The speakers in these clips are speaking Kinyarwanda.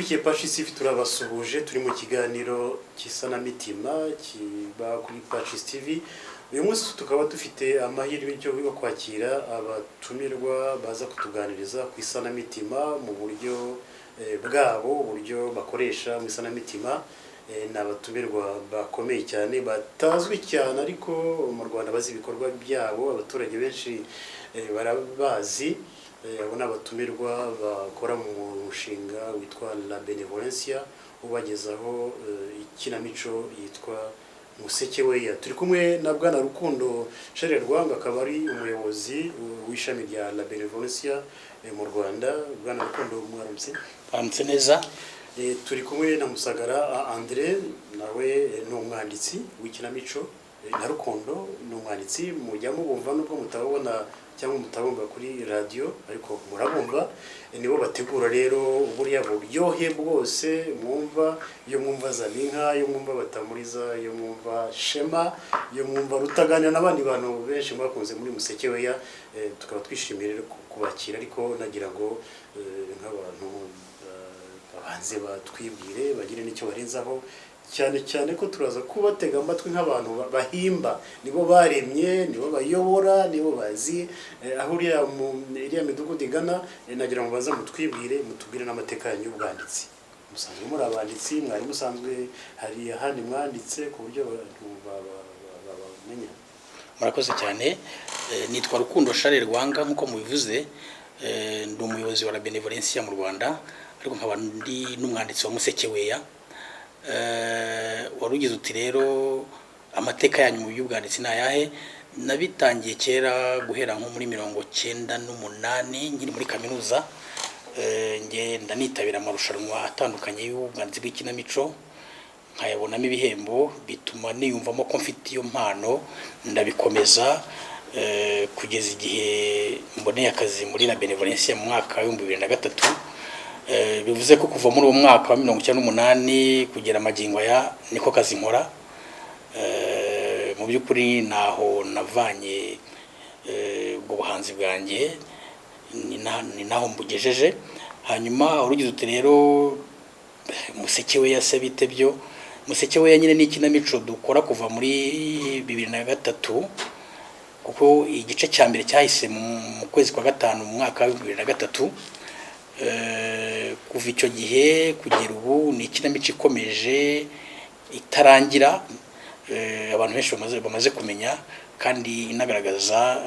abakurikiye Pacis TV turabasuhuje, turi mu kiganiro cy'isanamitima kiba kuri Pacis TV. Uyu munsi tukaba dufite amahirwe yo kwakira abatumirwa baza kutuganiriza ku isanamitima mu buryo bwabo, uburyo bakoresha mu isanamitima. Ni abatumirwa bakomeye cyane batazwi cyane, ariko mu Rwanda bazi ibikorwa byabo, abaturage benshi barabazi. Abo ni abatumirwa bakora mu mushinga witwa La Benevolencia ubagezaho ikinamico yitwa Museke Weya. Turi kumwe na Bwana Rukundo Charles Rwanga, akaba ari umuyobozi w'ishami rya La Benevolencia mu Rwanda. Bwana Rukundo, mwaramutse? Mwaramutse neza. Turi kumwe na Musagara André, nawe ni umwanditsi w'ikinamico. Na Rukundo ni umwanditsi, mujya mubumva nubwo mutabona cyangwa mutabumva kuri radio, ariko murabumva. Nibo bategura rero buriya buryohe bwose mwumva, iyo mwumva Zaninka, iyo mwumva Batamuriza, iyo mwumva Shema, iyo mwumva Rutaganira n'abandi bantu benshi mwakunze muri Museke Weya. Tukaba twishimiye rero kubakira, ariko nagira ngo nk'abantu babanze batwibwire, bagire n'icyo barenzaho, cyane cyane ko turaza kubatega amatwi nk'abantu bahimba, nibo baremye, nibo bayobora, nibo bazi aho iriya midugudu igana. Nagira ngo baza mutwibwire, mutubwire n'amateka yanyu y'ubwanditsi. Musanzwe muri abanditsi, mwari musanzwe hari ahandi mwanditse ku buryo abantu babamenya? Murakoze cyane. Nitwa Rukundo Charles Rwanga, nk'uko mubivuze. Ndi umuyobozi wa La Benevolencia mu Rwanda, ariko nkaba ndi n'umwanditsi wa Museke Weya. Warugize uti rero amateka yanyu mu by'ubwanditsi ni ayahe? Nabitangiye kera guhera nko muri 1998 nkiri muri kaminuza. Ngenda nitabira amarushanwa atandukanye y'ubwanditsi bw'ikinamico, nkayabonamo ibihembo, bituma niyumvamo ko mfite iyo mpano, ndabikomeza kugeza igihe mboneye akazi muri La Benevolencia mu mwaka wa 2003. Bivuze ko kuva muri uwo mwaka wa 1998 kugera magingo aya niko kazi nkora. Mu by'ukuri naho navanye ubwo buhanzi bwanjye, ni naho mbugejeje. Hanyuma urugize uti rero Museke Weya se bite byo? Museke Weya nyine ni ikinamico dukora kuva muri 2003, kuko igice cya mbere cyahise mu kwezi kwa gatanu mu mwaka wa 2003. Kuva icyo gihe kugera ubu ni ikinamico ikomeje itarangira, abantu benshi bamaze kumenya, kandi inagaragaza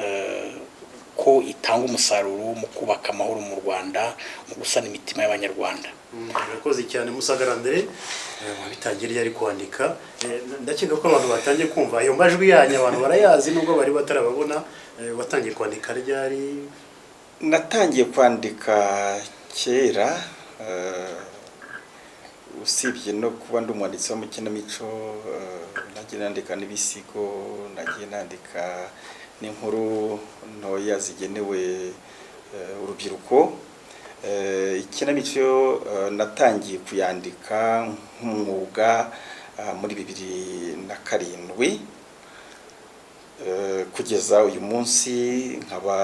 ko itanga umusaruro mu kubaka amahoro mu Rwanda, mu gusana imitima y'Abanyarwanda. Murakoze cyane Musagara André. Bitangiye ari kwandika, ndakeka ko abantu batangiye kumva ayo majwi yanyu, abantu barayazi nubwo bari batarababona. Watangiye kwandika ryari? Natangiye kwandika kera, usibye no kuba ndi umwanditsi wa mukinamico, nagiye nandika n'ibisigo, nagiye nandika n'inkuru ntoya zigenewe urubyiruko. Ikinamico natangiye kuyandika nk'umwuga muri 2007, kugeza uyu munsi nkaba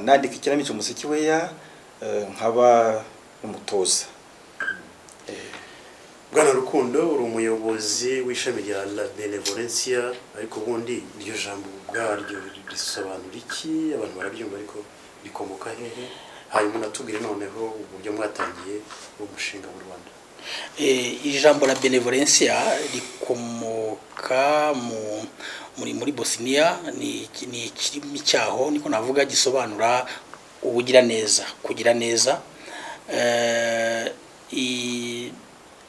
nandika ikinamico Museke Weya, nkaba umutoza. Bwana Rukundo, uri umuyobozi w'ishami rya La Benevolencia, ariko ubundi iryo jambo ubwaryo risobanura iki? Abantu barabyumva, ariko rikomoka hehe? Hanyuma natubwire noneho uburyo mwatangiye umushinga mu Rwanda. Ijambo La Benevolencia rikomoka muri Bosnia, ni ikirimi cyaho, niko navuga, gisobanura ubugira neza, kugira neza.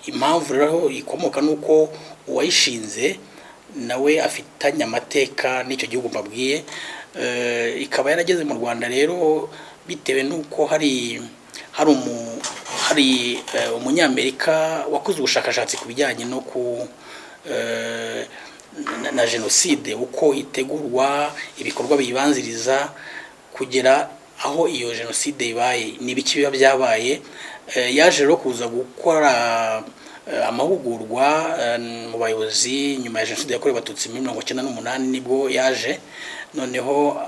Impamvu rero ikomoka nuko uwayishinze nawe afitanye amateka n'icyo gihugu mbabwiye. Ikaba yarageze mu Rwanda rero bitewe nuko hari umunyamerika wakoze ubushakashatsi ku bijyanye no na jenoside, uko itegurwa, ibikorwa bibanziriza kugera aho iyo jenoside ibaye, n'ibiki biba byabaye. Yaje rero kuza gukora amahugurwa mu bayobozi nyuma ya jenoside yakorewe Abatutsi muri 1998. nibwo yaje, noneho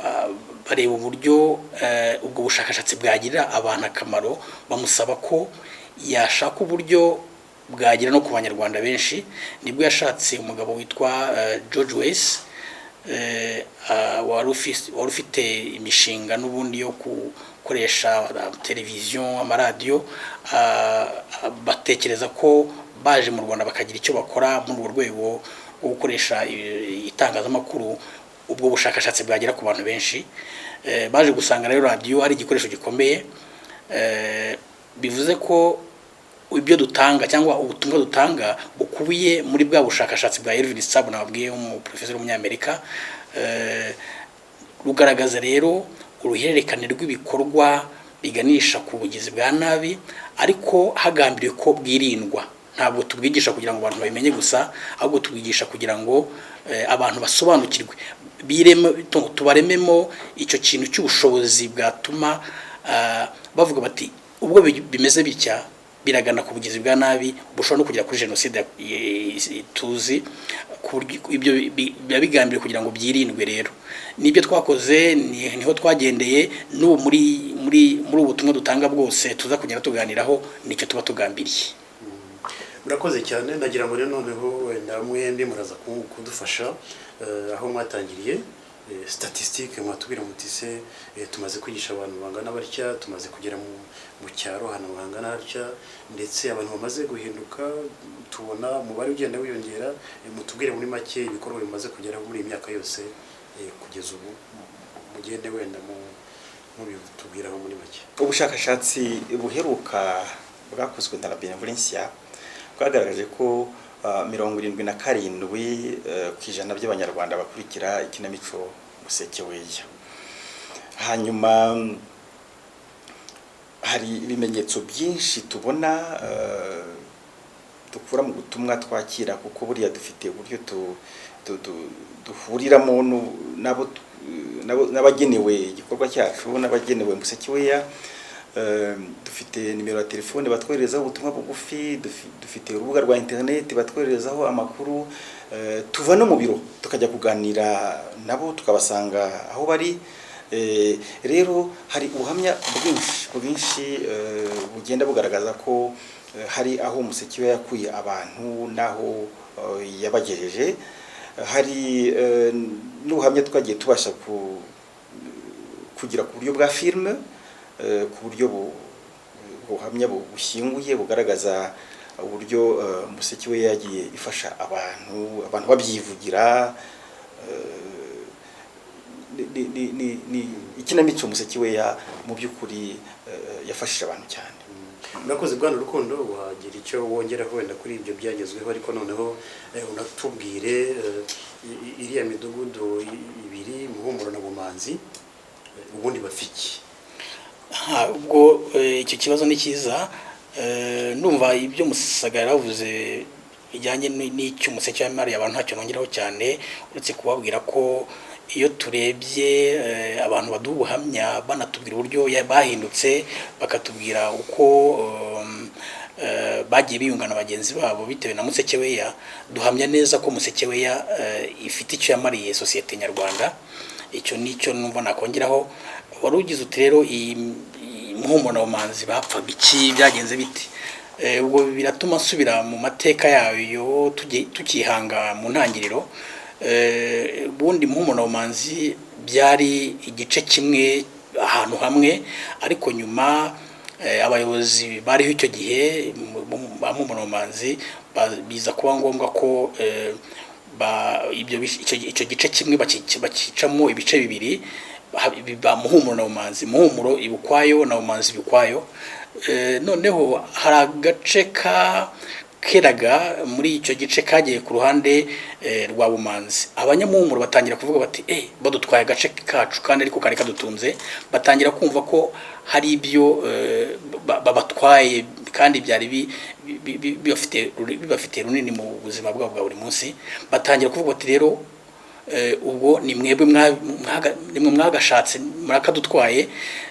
bareba uburyo ubwo bushakashatsi bwagirira abantu akamaro, bamusaba ko yashaka uburyo bwagera no ku banyarwanda benshi, nibwo yashatse umugabo witwa George Weiss wari ufite imishinga n'ubundi yo gukoresha televiziyo, amaradiyo, batekereza ko baje mu Rwanda bakagira icyo bakora muri urwo rwego rwo gukoresha itangazamakuru, ubwo bushakashatsi bwagera ku bantu benshi. Baje gusanga rero radiyo ari igikoresho gikomeye, bivuze ko ibyo dutanga cyangwa ubutumwa dutanga bukubiye muri bwa bushakashatsi bwa Elvin Sabo nababwiye umuprofesor w'umunyamerika, rugaragaza rero uruhererekane rw'ibikorwa biganisha ku bugizi bwa nabi, ariko hagambiriwe ko bwirindwa. Ntabwo tubwigisha kugira ngo abantu babimenye gusa, ahubwo tubwigisha kugira ngo abantu basobanukirwe, tubarememo icyo kintu cy'ubushobozi bwatuma bavuga bati ubwo bimeze bitya biragana ku bugizi bwa nabi, bushobora no kugera kuri jenoside tuzi. Ibyo biba bigambiriye kugira ngo byirindwe. Rero nibyo twakoze, niho twagendeye, n'ubu muri ubutumwa dutanga bwose tuza kugenda tuganiraho, nicyo tuba tugambiriye. Murakoze cyane. Nagira ngo rero noneho wenda mwembi muraza kudufasha aho mwatangiriye statistique, mwatubwira muti se tumaze kwigisha abantu bangana batya, tumaze kugera mu cyaro hano bangana batya, ndetse abantu bamaze guhinduka, tubona umubare ugenda wiyongera. Mutubwire muri make ibikorwa bimaze kugeraho muri iyi myaka yose kugeza ubu, mugende wenda mubitubwiraho muri make. Ubushakashatsi buheruka bwakozwe na Benevolencia bwagaragaje ko 77% by'abanyarwanda bakurikira ikinamico Musekeweya. Hanyuma hari ibimenyetso byinshi tubona dukura mu butumwa twakira, kuko buriya dufite uburyo duhuriramo n'abagenewe igikorwa cyacu, n'abagenewe Musekeweya. Dufite nimero ya telefone batwoherezaho ubutumwa bugufi, dufite urubuga rwa internet batwoherezaho amakuru, tuva no mu biro tukajya kuganira nabo tukabasanga aho bari. Rero hari ubuhamya bwinshi bugenda bugaragaza ko hari aho Musekeweya yakuye abantu naho yabagejeje. Hari n'ubuhamya twagiye tubasha kugira ku buryo bwa filime, ku buryo buhamya bushyinguye bugaragaza uburyo Musekeweya yagiye ifasha abantu babyivugira. Ni ikinamico Musekeweya mu by'ukuri yafashije abantu cyane. Murakoze Bwana Rukundo, wagira icyo wongeraho wenda kuri ibyo byagezweho, ariko noneho unatubwire iriya midugudu ibiri, Muhumuro na Bumanzi, ubundi bafiki. Ubwo icyo kibazo ni cyiza. Ndumva ibyo Musagara yavuze bijyanye n'icyo Musekeweya yamariye abantu ntacyo nongeraho cyane, uretse kubabwira ko iyo turebye abantu baduha ubuhamya banatubwira uburyo bahindutse, bakatubwira uko bagiye biyungana bagenzi babo bitewe na Musekeweya, duhamya neza ko Musekeweya ifite icyo yamariye sosiyete nyarwanda. Icyo nicyo numva nakongeraho. Wari ugize uti rero Muhumuro na Bumanzi bapfaga iki, byagenze biti? Ubwo biratuma nsubira mu mateka yayo tukihanga mu ntangiriro. Bundi Muhumuro na Bumanzi byari igice kimwe ahantu hamwe, ariko nyuma abayobozi bariho icyo gihe Muhumuro na Bumanzi biza kuba ngombwa ko icyo gice kimwe bakicamo ibice bibiri, biba Muhumuro na Bumanzi, Muhumuro ibukwayo na Bumanzi ibukwayo. Noneho hari agace keraga muri icyo gice kagiye ku ruhande rwa Bumanzi. Abanyamuhumuro batangira kuvuga bati badutwaye agace kacu kandi ariko kari kadutunze, batangira kumva ko hari ibyo babatwaye kandi byari bibafite runini mu buzima bwabo bwa buri munsi. Batangira kuvuga bati rero ubwo ni mwebwe mwagashatse murakadutwaye.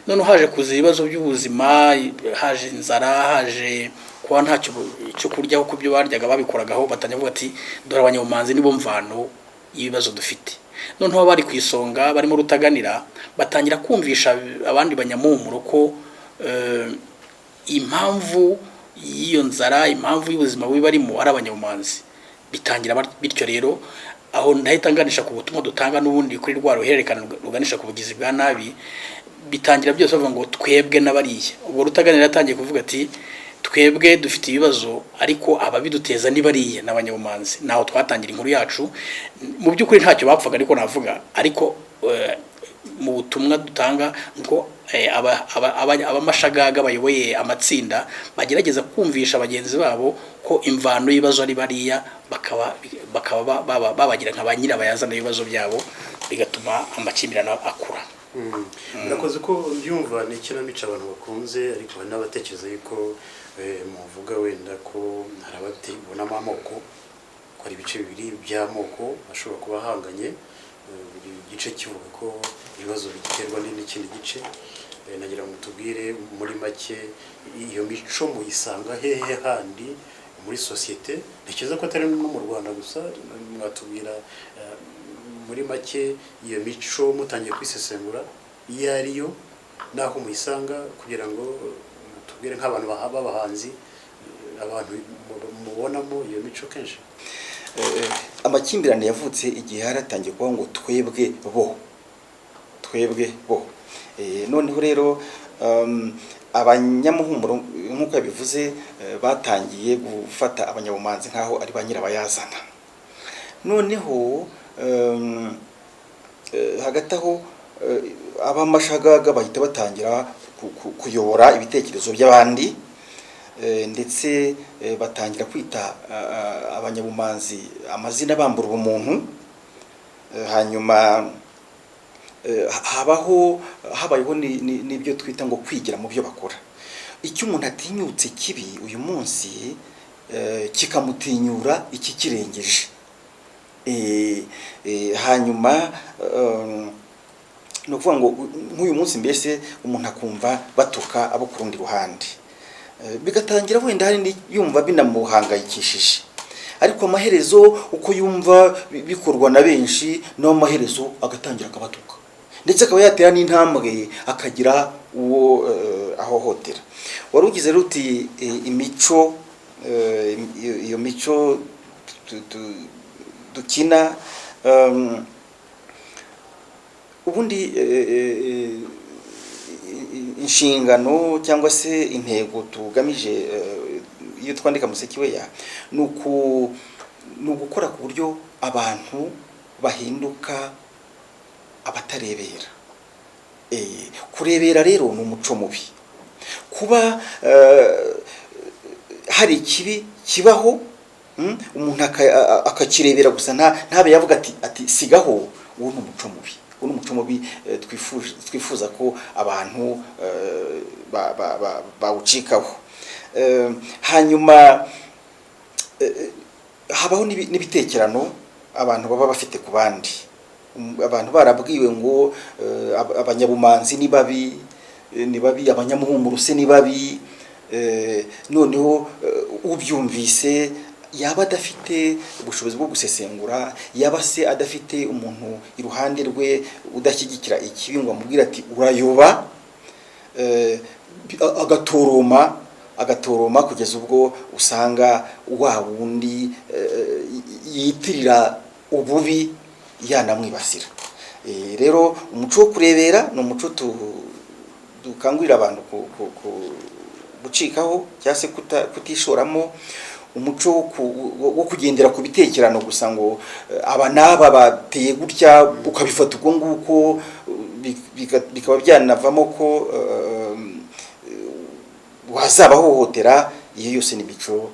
Noneho haje kuza ibibazo by'ubuzima, haje inzara, haje kuba ntacyo cyo kurya kuko ibyo baryaga babikoragaho. Batangira kuvuga ati dore Abanyabumanzi nibo mvano y'ibibazo dufite. Noneho bari ku isonga barimo Rutaganira batangira kumvisha abandi Banyamuhumuro ko impamvu y'iyo nzara, impamvu y'ubuzima bubi barimo ari abanyabumanzi. Bitangira bityo rero, aho ndahita nganisha ku butumwa dutanga n'ubundi kuri rwa ruhererekana ruganisha ku bugizi bwa nabi. Bitangira byose bavuga ngo twebwe n'abariye. Ubwo Rutaganira yatangiye kuvuga ati twebwe dufite ibibazo, ariko ababiduteza ni bariye n'abanyabumanzi. Naho twatangira inkuru yacu. Mu by'ukuri ntacyo bapfaga, ariko navuga, ariko mu butumwa dutanga ngo abamashagaga bayoboye amatsinda bagerageza kumvisha bagenzi babo ko imvano y'ibibazo ari bariya, bakaba babagira nka ba nyirabayazana ibibazo byabo, bigatuma amakimbirane akura. Murakoze ko byumva ni ikinamico abantu bakunze, ariko hari n'abatekereza yuko muvuga wenda ko hari abatibonamo amoko, ko ari ibice bibiri by'amoko ashobora kuba ahanganye, buri gice kivuga ko ibibazo biterwa n'ikindi gice. Nagira ngo tubwire muri make iyo mico muyisanga hehe handi muri sosiyete? Ntekereza ko atari no mu Rwanda gusa. Mwatubwira muri make iyo mico mutangiye kwisesengura iyo ariyo naho muyisanga, kugira ngo tubwire nk'abantu b'abahanzi, abantu mubonamo iyo mico kenshi. Amakimbirane yavutse igihe haratangiye kuba ngo twebwe bo. Noneho rero abanyamuhumuro nk'uko yabivuze batangiye gufata abanyabumanzi nk'aho ari ba nyirabayazana. Noneho hagati aho abamashagaga bahita batangira kuyobora ibitekerezo by'abandi, ndetse batangira kwita abanyabumanzi amazina bambura ubumuntu. Hanyuma habayeho n'ibyo twita ngo kwigira mu byo bakora. Icyo umuntu atinyutse kibi uyu munsi kikamutinyura iki kirengeje. Hanyuma no kuvuga ngo nk'uyu munsi mbese umuntu akumva batuka abo ku rundi ruhande, bigatangira wenda hari yumva binamuhangayikishije, ariko amaherezo uko yumva bikorwa na benshi, no amaherezo agatangira akabatuka, ndetse akaba yatera n'intambwe akagira uwo ahohotera. Wari ugize ruti imico, iyo mico dukina, ubundi inshingano cyangwa se intego tugamije iyo twandika Musekiweya ni ugukora ku buryo abantu bahinduka abatarebera. Kurebera rero ni umuco mubi. Kuba hari ikibi kibaho, umuntu akakirebera gusa ntabe yavuga ati sigaho, uwo ni umuco mubi. Uwo ni umuco mubi twifuza ko abantu bawucikaho. Hanyuma habaho n'ibitekerano abantu baba bafite ku bandi. Abantu barabwiwe ngo abanyabumanzi ni babi, abanyamuhumuro se ni babi. Noneho ubyumvise yaba adafite ubushobozi bwo gusesengura, yaba se adafite umuntu iruhande rwe udashyigikira ikibi ngo amubwira ati urayoba, agatoroma kugeza ubwo usanga wa wundi yitirira ububi yanamwibasira. Rero umuco wo kurebera ni umuco dukangurira abantu gucikaho cyangwa se kutishoramo, umuco wo kugendera ku bitekerano gusa ngo aba n'aba bateye gutya ukabifata ubwo nguko, bikaba byanavamo ko wazabahohotera. Iyo yose ni imico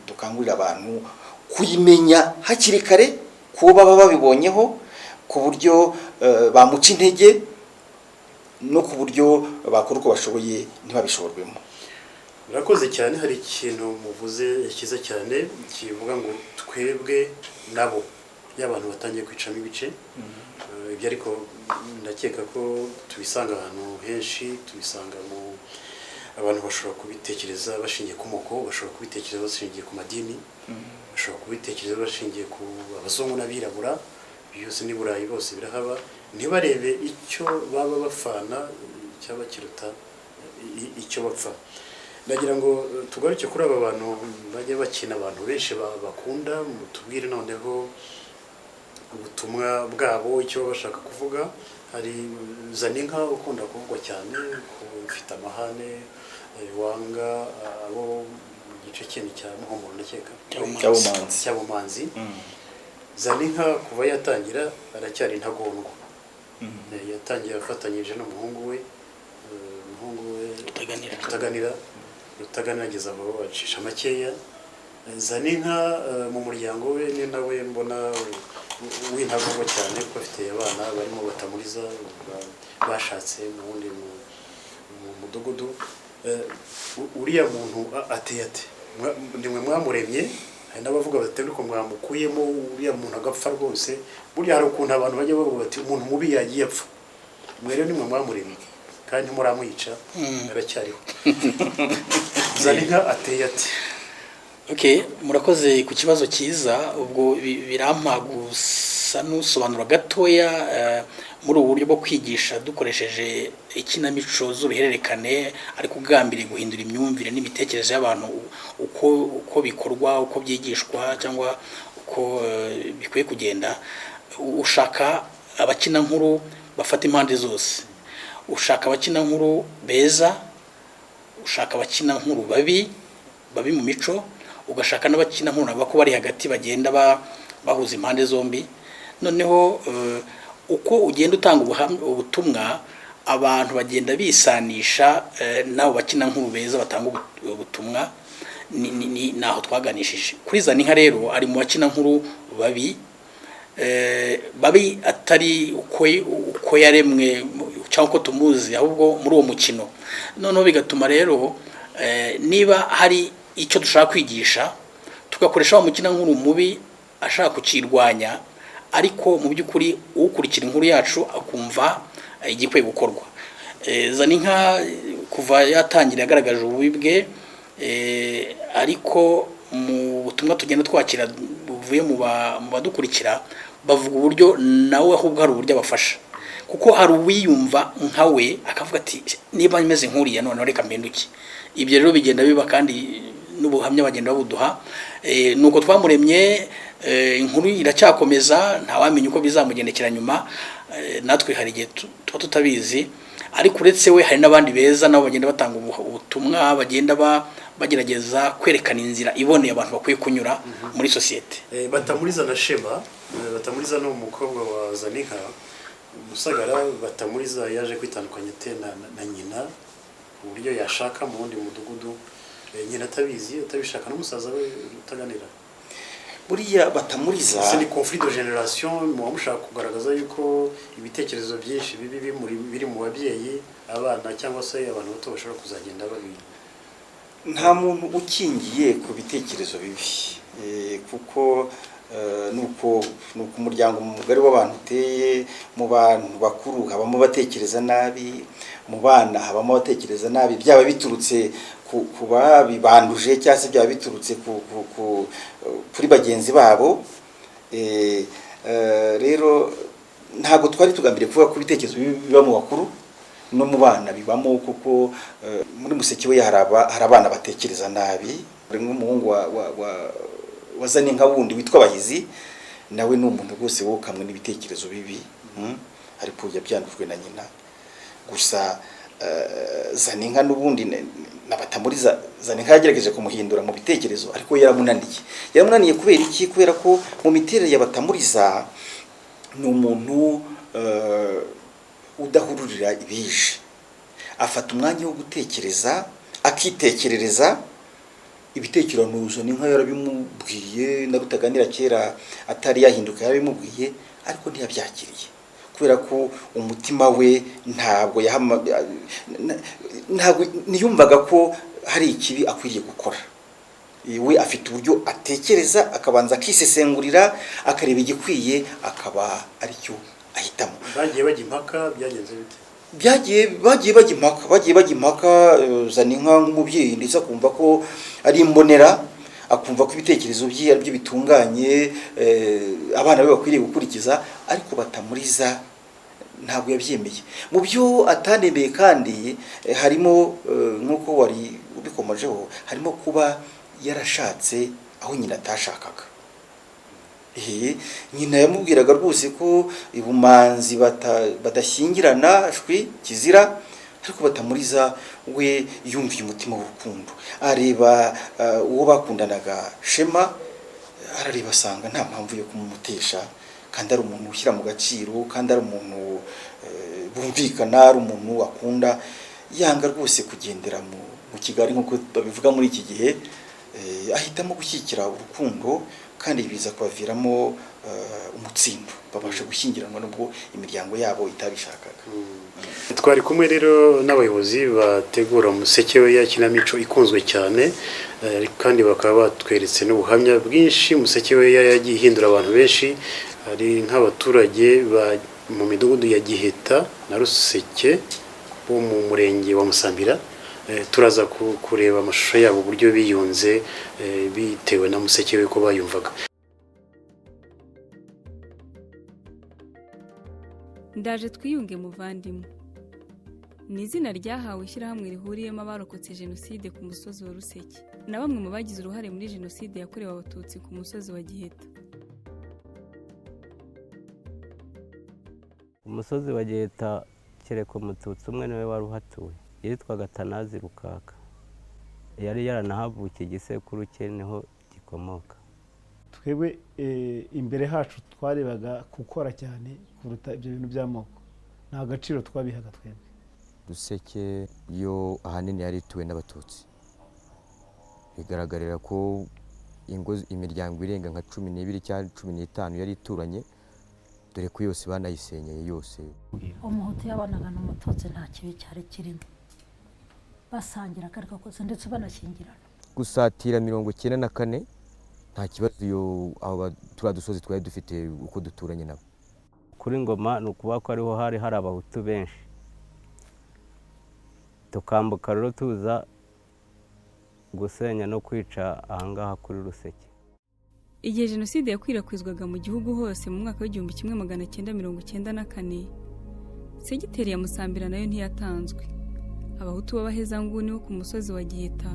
dukangurira abantu kuyimenya hakiri kare, kuba baba babibonyeho, ku buryo bamuca intege no ku buryo bakora uko bashoboye ntibabishorwemo. Murakoze cyane. Hari ikintu muvuze cyiza cyane kivuga ngo twebwe nabo, y'abantu batangiye kwicamo ibice. Ibyo ariko ndakeka ko tubisanga ahantu henshi. Tubisanga mu abantu bashobora kubitekereza bashingiye ku moko, bashobora kubitekereza bashingiye ku madini, bashobora kubitekereza bashingiye ku abazungu n'abirabura. Byose ni Burayi, bose birahaba. Ntibarebe icyo baba bafana cyaba kiruta icyo bapfa. nagira ngo tugaruke kuri aba bantu bajya bakina, abantu benshi bakunda, tubwire noneho ubutumwa bwabo icyo bashaka kuvuga. Hari Zaninka ukunda kuvugwa cyane ko ufite amahane wanga abo mu gice kinini cya Muhumuro ndakeka cy'abumanzi. Zaninka kuva yatangira aracyari intagondwa. Yatangiye afatanyije n'umuhungu we Rutaganira ageza aho acisha makeya. Zaninka mu muryango we ni nawe mbona w'intagondwa cyane kuko afite abana barimo Batamuriza bashatse mu wundi mu mudugudu. Uriya muntu ateye ate? Nimwe mwamuremye, hari n'abavuga bati ariko mwamukuyemo uriya muntu agapfa rwose. Burya hari ukuntu abantu bajya bavuga bati umuntu mubi yagiye apfa, mwe rero nimwe mwamuremye kandi muramwica aracyariho. Zaninka ateye ate? Okay, murakoze ku kibazo cyiza. Ubwo birampa gusa n'usobanura gatoya muri ubu buryo bwo kwigisha dukoresheje ikinamico z'uruhererekane, ariko ugambiriye guhindura imyumvire n'imitekerereze y'abantu uko bikorwa, uko byigishwa cyangwa uko bikwiye kugenda. Ushaka abakina nkuru bafata impande zose, ushaka abakina nkuru beza, ushaka abakina nkuru babi mu mico, ugashaka n'abakina nkuru nabo ko bari hagati bagenda bahuza impande zombi. Noneho uko ugenda utanga ubutumwa, abantu bagenda bisanisha nabo bakina nkuru beza batanga ubutumwa. Naho twaganishije kuri Zaninka rero ari mu bakina nkuru babi atari uko yaremwe cyangwa uko tumuzi, ahubwo muri uwo mukino. Noneho bigatuma rero niba hari icyo dushaka kwigisha tugakoresha wa mukina nkuru mubi ashaka kukirwanya, ariko mu by'ukuri ukurikira inkuru yacu akumva igikwiye gukorwa. Zaninka kuva yatangira yagaragaje ububi bwe, ariko mu butumwa tugenda twakira buvuye mu badukurikira bavuga uburyo nawe ahubwo hari uburyo abafasha, kuko hari uwiyumva nkawe akavuga ati niba meze nkuriya noneho reka mpinduke. Ibyo rero bigenda biba kandi n'ubuhamya bagenda babuduha. Nuko twamuremye, inkuru iracyakomeza, ntawamenya uko bizamugendekera nyuma. Natwe hari igihe tuba tutabizi, ariko uretse we hari n'abandi beza nabo bagenda batanga ubutumwa, bagenda bagerageza kwerekana inzira iboneye abantu bakwiye kunyura muri sosiyete. Batamuriza na Shema, Batamuriza no umukobwa wa Zaninka Musagara. Batamuriza yaje kwitandukanya na nyina uburyo yashaka mu wundi mudugudu, nyina atabishaka n'umusaza we Rutaganira. Buriya Batamuriza ni conflit de generation, mu mushaka kugaragaza yuko ibitekerezo byinshi biri mu babyeyi, abana cyangwa se abantu bato bashobora kuzagenda babi. Nta muntu ukingiye ku bitekerezo bibi, kuko nuko umuryango mugari w'abantu uteye. Mu bantu bakuru habamo batekereza nabi, mu bana habamo batekereza nabi, byaba biturutse ku babibanduje cyangwa se byaba biturutse kuri bagenzi babo. Rero ntabwo twari tugambiriye kuvuga ko ibitekerezo biba mu bakuru no mu bana bibamo, kuko muri Museke we hari abana batekereza nabi. Nk'umuhungu wa Zaninka wundi witwa Bahizi, nawe ni umuntu rwose wokamwe n'ibitekerezo bibi, ariko yabyandujwe na nyina. Gusa Zaninka n'ubundi na Batamuriza, Zaninka yagerageje kumuhindura mu bitekerezo, ariko yaramunaniye kubera iki? Kubera ko mu miterere ya Batamuriza ni umuntu udahururira ibije, afata umwanya wo gutekereza, akitekerereza. Ibitekerezo Zaninka yarabimubwiye na Rutaganira kera atari yahinduka, yarabimubwiye, ariko ntiyabyakiriye kubera ko umutima we ntabwo niyumvaga ko hari ikibi akwiriye gukora. We afite uburyo atekereza, akabanza akisesengurira, akareba igikwiye, akaba aricyo ahitamo. Bagiye bajya impaka, byagenze bite? Bagiye bajya impaka. Zaninka nk'umubyeyi ndetse akumva ko ari imbonera, akumva ko ibitekerezo bye ari byo bitunganye, abana be bakwiriye gukurikiza. Ariko Batamuriza ntabwo yabyemeye. Mu byo atanemeye kandi harimo nk'uko wari ubikomojeho, harimo kuba yarashatse aho nyina atashakaga. Nyina yamubwiraga rwose ko ibumanzi badashyingirana kizira, ariko batamuriza we yumviye umutima w'urukundo. Areba uwo bakundanaga Shema, arareba asanga nta mpamvu yo kumumutesha, kandi ari umuntu ushyira mu gaciro, kandi ari umuntu bumvikana, ari umuntu akunda. Yanga rwose kugendera mu Kigali nk'uko babivuga muri iki gihe, ahitamo gushyigikira urukundo, kandi biza kubaviramo umutsindo, babasha gushyingiranwa nubwo imiryango yabo itabishakaga. Twari kumwe rero n'abayobozi bategura umuseke we ya kinamico ikunzwe cyane, kandi bakaba batweretse n'ubuhamya bwinshi. Umuseke we yagiye ihindura abantu benshi, hari nk'abaturage mu midugudu ya Giheta na Ruseke bo mu murenge wa Musambira. Turaza kureba amashusho yabo uburyo biyunze bitewe na museke we ko bayumvaga. Ndaje twiyunge muvandimwe ni izina ryahawe ishyirahamwe rihuriyemo abarokotse jenoside ku musozi wa Ruseke na bamwe mu bagize uruhare muri jenoside yakorewe abatutsi ku musozi wa Giheta. Umusozi wa Giheta kereka umututsi umwe niwe wari uhatuye, yitwaga Tanazi Rukaka. Yari yaranahavukiye, igisekuru cye niho gikomoka. Twebwe imbere hacu twarebaga gukora cyane kuruta ibyo bintu by'amoko, nta gaciro twabihaga twebwe. Ruseke yo ahanini yari ituwe n'abatutsi, bigaragarira ko imiryango irenga nka 12 cyangwa 15 yari ituranye, dore ko yose banayisenyeye yose. Umuhutu yabanaga n'umututsi nta kibi cyari kirimo, basangira akarika kose ndetse banashyingirana. Gusatira 94 nta kibazo yo aba turadusozi twari dufite uko duturanye nabo. Kuri Ngoma ni ukuvuga ko ariho hari abahutu benshi, tukambuka rero tuza gusenya no kwica ahangaha kuri Ruseke. Igihe jenoside yakwirakwizwaga mu gihugu hose mu mwaka w'1994, segiteri ya Musambira nayo ntiyatanzwe. Abahutu b'abahezanguni bo ku musozi wa Giheta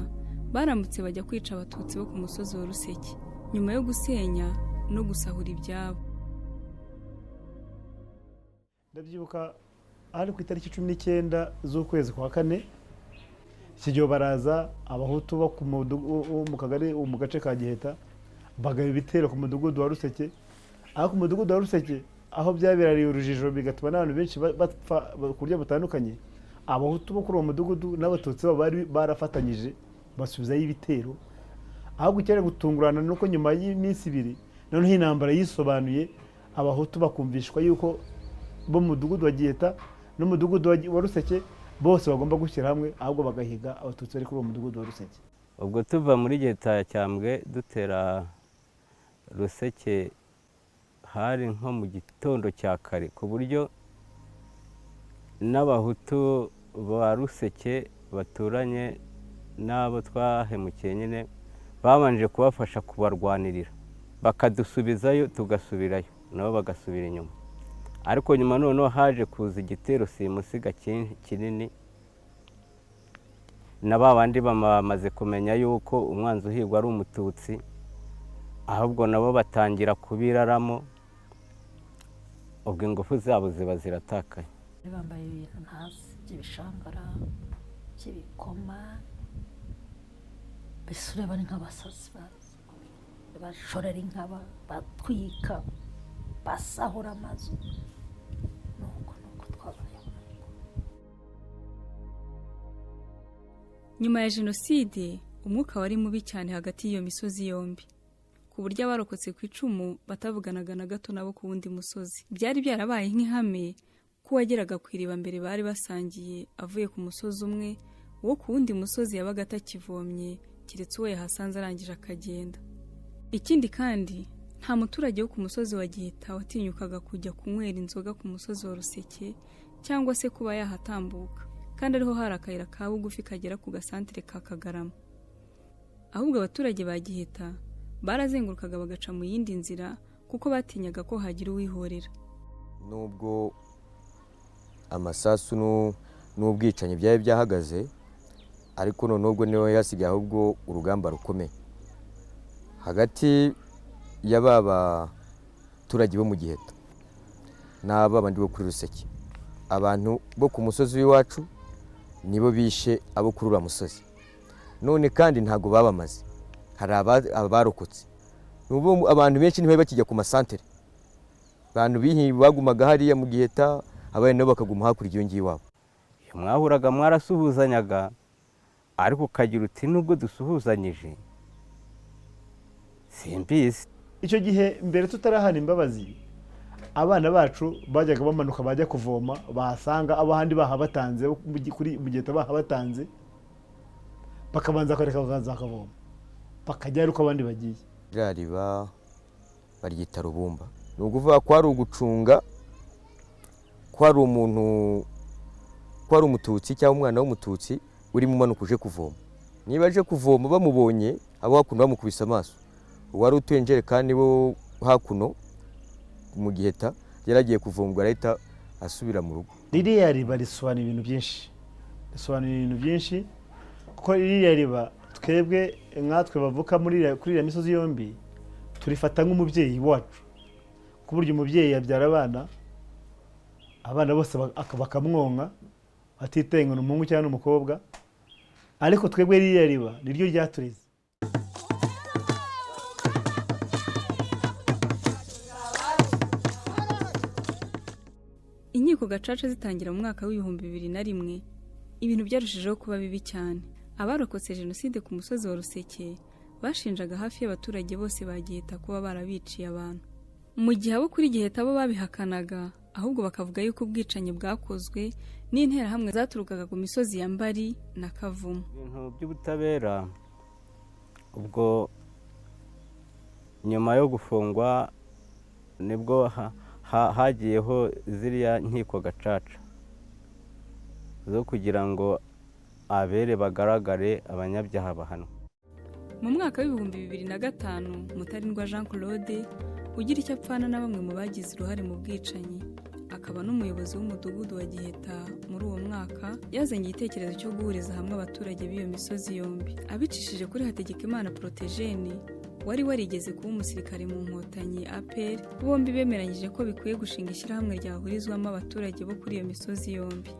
baramutse bajya kwica abatutsi bo ku musozi wa Ruseke nyuma yo gusenya no gusahura ibyabo. Ndabyibuka ari ku itariki 19 z'ukwezi kwa 4, Kigiyo baraza abahutu bo mu kagari mu gace ka Giheta bagaba ibitero ku mudugudu wa Ruseke. Aho ku mudugudu wa Ruseke aho byaberariye urujijo bigatuma n'abantu benshi bapfa ku buryo butandukanye, abahutu bo kuri uwo mudugudu n'abatutsi bari barafatanyije basubizayo ibitero. Aho gukera gutungurana nuko nyuma y'iminsi 2 noneho intambara yisobanuye, abahutu bakumvishwa yuko bo mu mudugudu wa Giheta n'umudugudu wa Ruseke bose bagomba gushyira hamwe, ahubwo bagahiga abatutsi bari kuri uwo mudugudu wa Ruseke. Ubwo tuva muri Giheta ya Cyambwe dutera Ruseke hari nko mu gitondo cya kare, ku buryo n'abahutu ba Ruseke baturanye n'abo twahemukiye nyine babanje kubafasha kubarwanirira, bakadusubizayo tugasubirayo, nabo bagasubira inyuma. Ariko nyuma noneho haje kuza igitero simusiga kinini, na babandi bamaze kumenya yuko umwanzi uhigwa ari umututsi, ahubwo nabo batangira kubiraramo, ubwo ingufu zabo ziba ziratakaye. Bambaye ibintu hasi by'ibishangara by'ibikoma, bisure bari nk'abasazi bashorera inka, batwika, basahura amazu. Nuko twabayeho. Nyuma ya jenoside umwuka wari mubi cyane hagati y'iyo misozi yombi, ku buryo abarokotse ku icumu batavuganaga na gato nabo ku wundi musozi. Byari byarabaye nk'ihame ko wageraga ku iriba mbere bari basangiye avuye ku musozi umwe, uwo ku wundi musozi yabaga atakivomye kiretse uwo yahasanze arangije akagenda. Ikindi kandi nta muturage wo ku musozi wa Giheta watinyukaga kujya kunywera inzoga ku musozi wa Ruseke cyangwa se kuba yahatambuka, kandi ariho hari akayira ka bugufi kagera ku gasantere ka Kagarama. Ahubwo abaturage ba Giheta barazengurukaga bagaca mu yindi nzira kuko batinyaga ko hagira uwihorera. Nubwo amasasu n'ubwicanyi byari byahagaze, ariko none ubwo niho yasigaye ahubwo urugamba rukomeye hagati y'aba baturage bo mu Giheta n'aba bandi bo kuri Ruseke. Abantu bo ku musozi w'iwacu nibo bishe abo kuri uriya musozi, none kandi ntabwo babamaze, hari abarokotse. N'ubu abantu benshi ntibari bakijya ku masantere, abantu bagumaga hariya mu Giheta, abandi nabo bakaguma hakurya iyo ngiyo iwabo. Mwahuraga mwarasuhuzanyaga, ariko ukagira uti nubwo dusuhuzanyije simbizi. icyo gihe mbere tutarahana imbabazi, abana bacu bajyaga bamanuka bajya kuvoma, bahasanga abahandi bahabatanze kuri mu Giheta bahabatanze, bakabanza akareka bakaza akavoma, bakajya ariko abandi bagiye. Ririya riba baryita Rubumba, ni ukuvuga ko ari ugucunga ko ari umuntu, ko ari umututsi cyangwa umwana w'umututsi urimo umanuka uje kuvoma. Niba aje kuvoma bamubonye, abo hakuno bamukubise amaso, uwari utuye injerekani wo hakuno mu Giheta yaragiye kuvomwa arahita asubira mu rugo. Ririya riba risobanura ibintu byinshi, kuko ririya riba twebwe nkatwe bavuka kuri iriya misozi yombi turifata nk'umubyeyi wacu, ku buryo umubyeyi yabyara abana bose bakamwonka atitaye ngo ni umuhungu cyangwa n'umukobwa, ariko twebwe ririya riba niryo ryaturize. Inkiko gacaca zitangira mu mwaka w'2001, ibintu byarushijeho kuba bibi cyane. Abarokotse jenoside ku musozi wa Ruseke bashinjaga hafi y'abaturage bose ba Giheta kuba barabiciye abantu, mu gihe abo kuri Giheta bo babihakanaga, ahubwo bakavuga yuko ubwicanyi bwakozwe n'interahamwe zaturukaga ku misozi ya Mbari na Kavumu. Ibintu by'ubutabera ubwo nyuma yo gufungwa nibwo hagiyeho ziriya nkiko gacaca zo kugira ngo abere bagaragare, abanyabyaha bahanwa. Mu mwaka w'2005 Mutarindwa Jean Claude ugira icyo apfana na bamwe mu bagize uruhare mu bwicanyi, akaba n'umuyobozi w'umudugudu wa Giheta muri uwo mwaka, yazanye igitekerezo cyo guhuriza hamwe abaturage b'iyo misozi yombi, abicishije kuri Hategekimana Protogene wari warigeze kuba umusirikare mu Nkotanyi APR. Bombi bemeranyije ko bikwiye gushinga ishyirahamwe ryahurizwamo abaturage bo kuri iyo misozi yombi.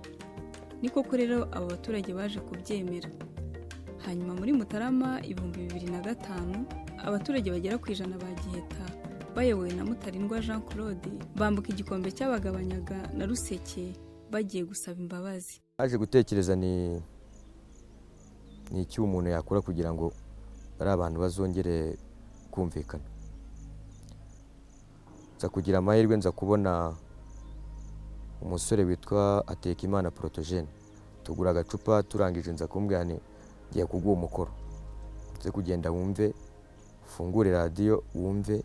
Ni koko rero abo baturage baje kubyemera. Hanyuma muri Mutarama 2005 abaturage bagera ku 100 ba Giheta bayobowe na Mutarindwa Jean Claude bambuka igikombe cy'abagabanyaga na Ruseke bagiye gusaba imbabazi. Aje gutekereza ni iki umuntu yakora kugira ngo bari abantu bazongere kumvikana. Nza kugira amahirwe nza kubona umusore witwa Hategekimana Protogene, tugura agacupa turangije nza kumbwira nti ngiye kuguha umukoro, nze kugenda wumve, ufungure radio wumve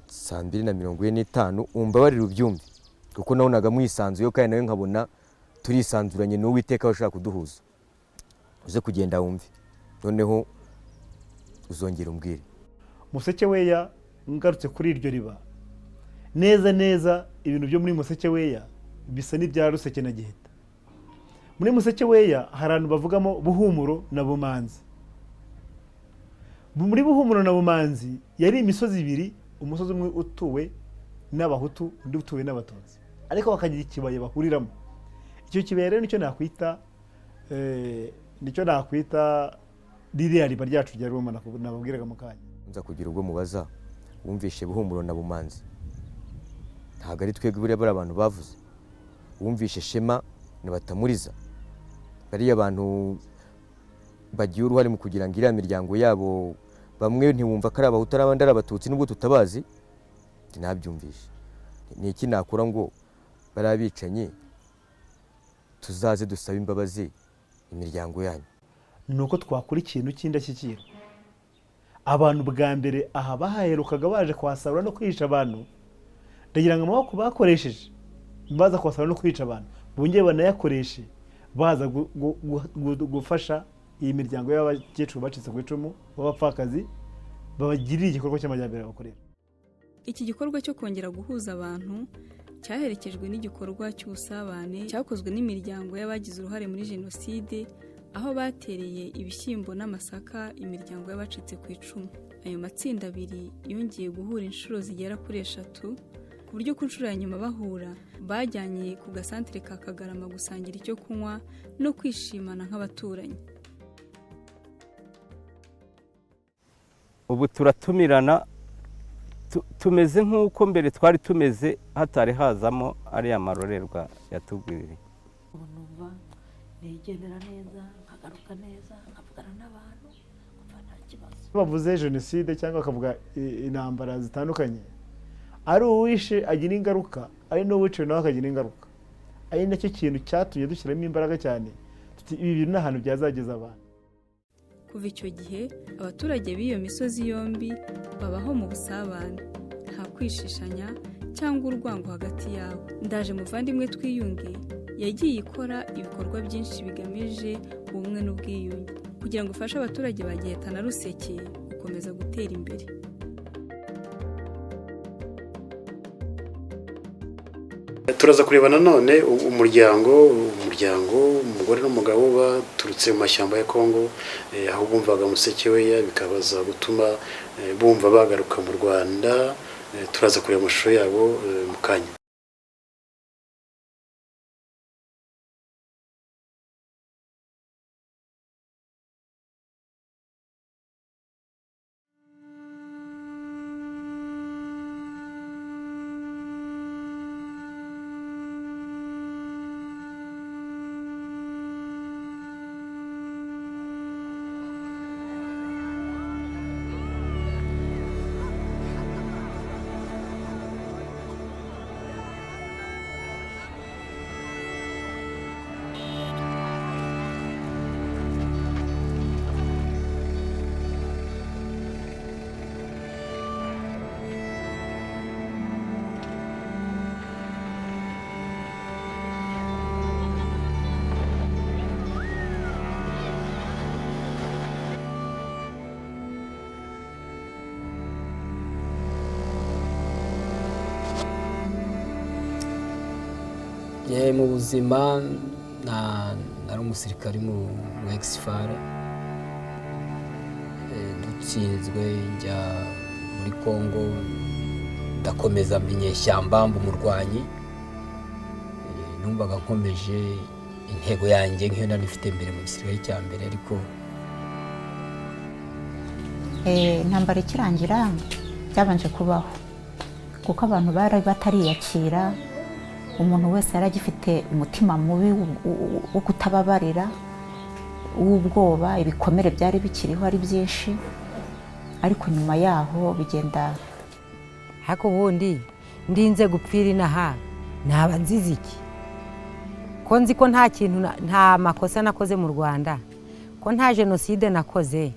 2:45 umbabarira ubyumve, kuko nabonaga mwisanzuye kandi nawe nkabona turisanzuranye n'Uwiteka washaka kuduhuza. Uze kugenda wumve, noneho uzongera umbwire. Museke weya ngarutse kuri iryo riba, neza ibintu byo muri Museke weya bisa n'ibya Ruseke na Giheta. Muri Museke weya hari abantu bavugamo Buhumuro na Bumanzi. Muri Buhumuro na Bumanzi yari imisozi ibiri, umusozi umwe utuwe n'Abahutu undi utuwe n'Abatutsi, ariko bakagira ikibaya bahuriramo. Icyo kibaya rero nicyo nakwita ririya riba ryacu rya Roma nababwiraga mu kanya. Nza kugira ubwo mubaza, wumvishe Buhumuro na Bumanzi, ntabwo ari twebwe buriya bari abantu bavuze. Wumvishe Shema na Batamuriza, bariya abantu bagiye uruhare mu kugira ngo iriya miryango yabo, bamwe ntiwumva ko ari Abahutu n'abandi ari Abatutsi nubwo tutabazi. Nabyumvishe. Ni iki nakora ngo bari abicanyi tuzaze dusaba imbabazi imiryango yanyu? Nuko twakora ikintu cy'indashyikirwa. Abantu bwa mbere aha bahaherukaga baje kwasarura no kwica abantu, ndagira ngo amaboko bakoresheje baza kwasarura no kwica abantu bongeye banayakoreshe baza gufasha iyi miryango y'abakecuru bacitse ku icumu b'abapfakazi, babagirira igikorwa cy'amajyambere bakorera. Iki gikorwa cyo kongera guhuza abantu cyaherekejwe n'igikorwa cy'ubusabane cyakozwe n'imiryango y'abagize uruhare muri jenoside aho batereye ibishyimbo n'amasaka imiryango y'abacitse ku icumu. Ayo matsinda abiri yongeye guhura inshuro zigera kuri 3 ku buryo ku nshuro ya nyuma bahura bajyanye ku gasantere ka Kagarama gusangira icyo kunywa no kwishimana nk'abaturanyi. ubu turatumirana tumeze nk'uko mbere twari tumeze hatari hazamo ariya marorerwa yatugwiriye. ubu numva nigendera neza nkagaruka neza nkavugana n'abantu kumva nta kibazo. bavuze jenoside cyangwa bakavuga intambara zitandukanye, ari uwishe agira ingaruka, ari n'uwiciwe nawe akagira ingaruka. Ari nacyo kintu cyatumye dushyiramo imbaraga cyane, ibi bintu n'ahantu byazageza abantu. Kuva icyo gihe abaturage b'iyo misozi yombi babaho mu busabane, nta kwishishanya cyangwa urwango hagati yabo. Ndaje muvandimwe twiyunge yagiye ikora ibikorwa byinshi bigamije ubumwe n'ubwiyunge kugira ngo ufashe abaturage ba Giheta na Ruseke gukomeza gutera imbere. Turaza kureba nanone umuryango umugore n'umugabo baturutse mu mashyamba ya Kongo, aho bumvaga Musekeweya bikabaza gutuma bumva bagaruka mu Rwanda. Turaza kureba amashusho yabo mu kanya. mu buzima nari umusirikari mu Exfar, dutsinzwe njya muri Kongo ndakomeza mbinyeshyamba mba umurwanyi. Numvaga nkomeje intego yanjye nk'iyo nari mfite mbere mu gisirikare cya mbere, ariko intambara ikirangira byabanje kubaho kuko abantu bari batariyakira. Umuntu wese yaragifite umutima mubi wo kutababarira, w'ubwoba. Ibikomere byari bikiriho ari byinshi, ariko nyuma yaho bigenda. Hako ubundi ndinze gupfira inaha naba nziza iki? Ko nzi ko nta kintu, nta makosa nakoze mu Rwanda, ko nta jenoside nakoze,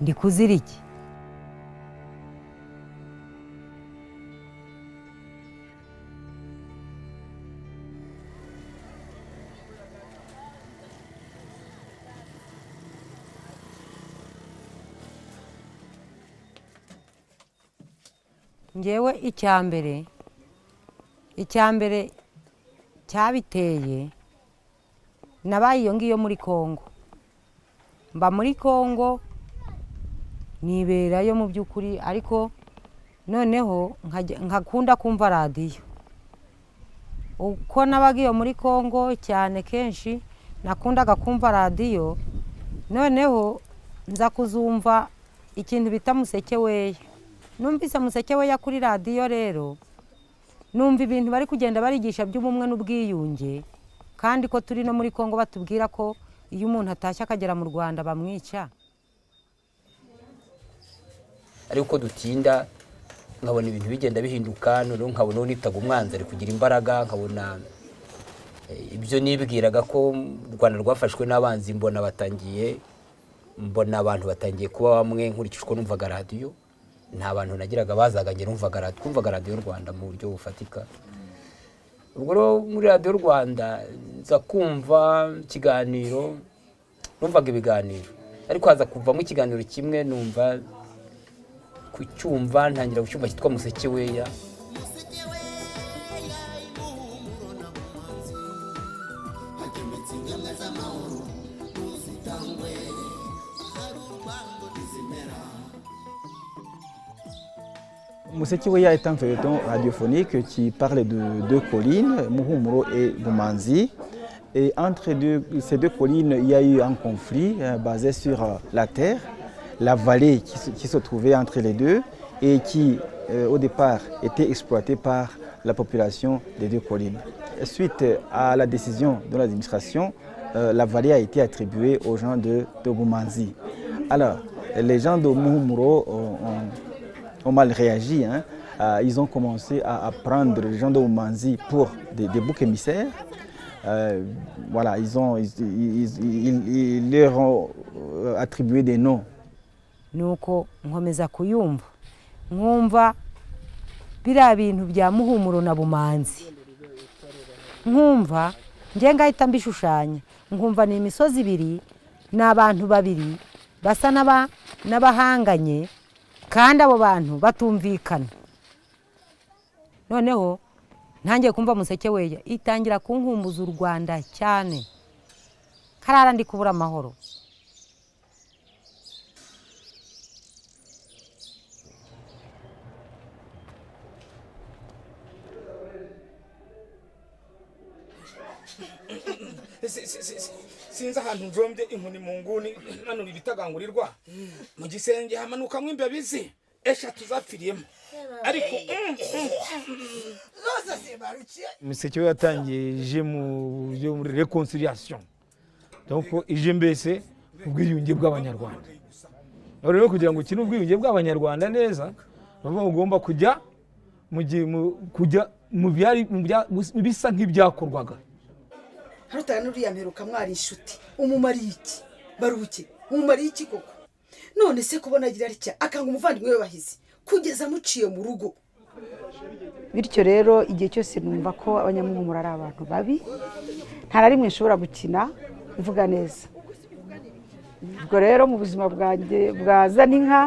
ndi kuzira iki? Ngewe icyambere cyabiteye nabaye iyo ngiyo muri Kongo. Mba muri Kongo niberayo mu by'ukuri, ariko noneho nkakunda kumva radiyo. Uko nabagiye muri Kongo cyane kenshi nakundaga kumva radiyo, noneho nza kuzumva ikintu bita Musekeweya. Numvise Musekeweya kuri radiyo, rero numva ibintu bari kugenda barigisha by'ubumwe n'ubwiyunge, kandi ko turi no muri Kongo batubwira ko iyo umuntu atashye akagera mu Rwanda bamwica. ariko dutinda nkabona ibintu bigenda bihinduka, noneho nkabona nitaga umwanzi ari kugira imbaraga, nkabona ibyo nibwiraga ko u Rwanda rwafashwe n'abanzi mbona abantu batangiye kuba bamwe. Nkurikije uko numvaga radiyo, nta bantu nagiraga bazaganye, numvaga radiyo Rwanda mu buryo bufatika. Ubwo rero muri radiyo Rwanda nza kumva ikiganiro, numvaga ibiganiro, ariko haza kuvamo ikiganiro kimwe numva kucyumva, ntangira gucyumva cyitwa Musekeweya. Musekiweya est un feuilleton radiophonique qui parle de deux collines, Muhumuro et Bumanzi. Et entre ces deux collines, il y a eu un conflit basé sur la terre, la vallée qui se trouvait entre les deux et qui, au départ, était exploitée par la population des deux collines. Suite à la décision de l'administration, la vallée a été attribuée aux gens de Bumanzi. Alors, les gens de Muhumuro ont mal réagi. Ils ont commencé à prendre les gens de Bumanzi pour des boucs émissaires. Voilà, ils leur ont attribué des noms. Nuko nkomeza kuyumva nkumva biriya bintu bya Muhumuro na Bumanzi nkumva ngiye ngahita mbishushanya nkumva ni imisozi ibiri n'abantu babiri basa n'abahanganye kandi abo bantu batumvikana noneho ntangiye kumva Musekeweya itangira kunkumbuza u Rwanda cyane karara ndi kubura amahoro. Sinzi ahantu njombye inkoni mu nguni nanone ibitagangurirwa mu gisenge hamanukamwe imbabizi eshatu zapfiriyemo ariko Musekeweya yatangiye ije muri reconciliation donc ije mbese ubwiyunge bw'abanyarwanda rero kugira ngo ukine ubwiyunge bw'abanyarwanda neza baba ugomba kujya mu byari bisa nk'ibyakorwaga harutana n'uriya mperuka mwari inshuti umumariye iki baruke umumariye iki koko none se kubona agira atya akanga umuvandimwe we bahizi kugeza muciye mu rugo. Bityo rero igihe cyose numva ko abanyamuhumuro ari abantu babi nta rimwe nshobora gukina ivuga neza. Ubwo rero mu buzima bwanjye bwaza n'inka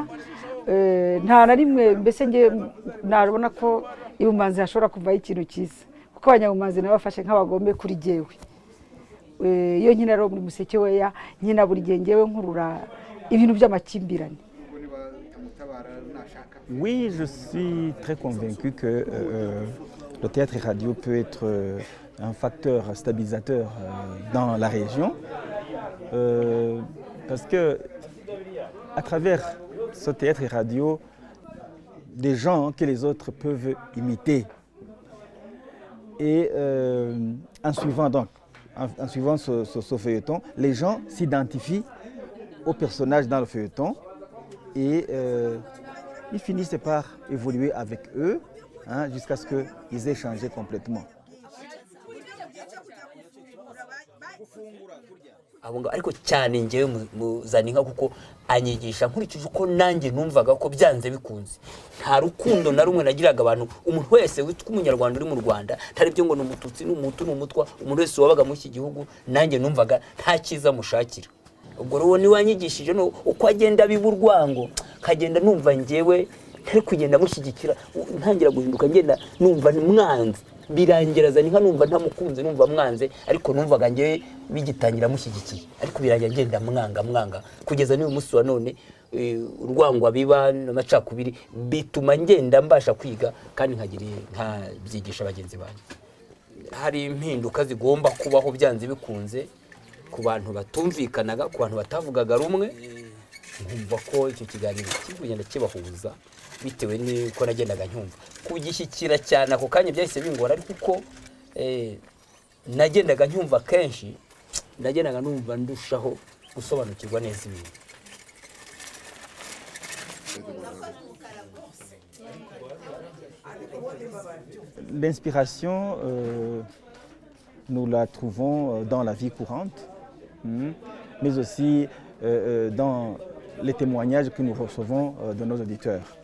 nta na rimwe mbese nge nabona ko Ibumanzi hashobora kuvaho ikintu cyiza kuko abanyabumanzi nabo bafashe nk'abagome kuri jyewe. Iyo nkina rero muri Musekeweya nkina buri gihe ngewe nkurura ibintu by'amakimbirane. Oui, je suis très convaincu que le théâtre et radio peut être un facteur stabilisateur dans la région. Parce que à travers ce théâtre et radio, des gens que les autres peuvent imiter. Et en suivant ce feuilleton, les gens s'identifient aux personnages dans le feuilleton et ils finissent par évoluer avec eux jusqu'à ce qu'ils aient changé complètement. ariko cyane ngewe muzaninka kuko anyigisha nkurikije uko nanjye numvaga ko byanze bikunze nta rukundo na rumwe nagiraga abantu umuntu wese witwa umunyarwanda uri mu Rwanda tari byo ngo n'umututsi n'umutu n'umutwa umuntu wese wabaga mu iki gihugu nanjye numvaga nta cyiza mushakira. Ubwo rero ni wanyigishije no uko agenda biburwango kagenda numva ngewe ntari kugenda mushyigikira ntangira guhinduka ngenda numva mwanze birangiraza ninka numva ntamukunze numva mwanze ariko numvaga ngewe bigitangira mushyigikiye ariko birangira ngenda mwanga kugeza n'uyu munsi wa none urwangwa biba n'amacakubiri bituma ngenda mbasha kwiga kandi nkabyigisha bagenzi banjye. Hari impinduka zigomba kubaho byanze bikunze ku bantu batumvikanaga ku bantu batavugaga rumwe nkumva ko icyo kiganiro kigenda kibahuza bitewe n'uko nagendaga nyumva kugishyikira cyane ako kanya byahise bingora ariko uko nagendaga nyumva kenshi nagendaga numva ndushaho gusobanukirwa neza ibintu. L'inspiration, nous la trouvons dans la vie courante, mais aussi dans les témoignages que nous recevons de nos auditeurs.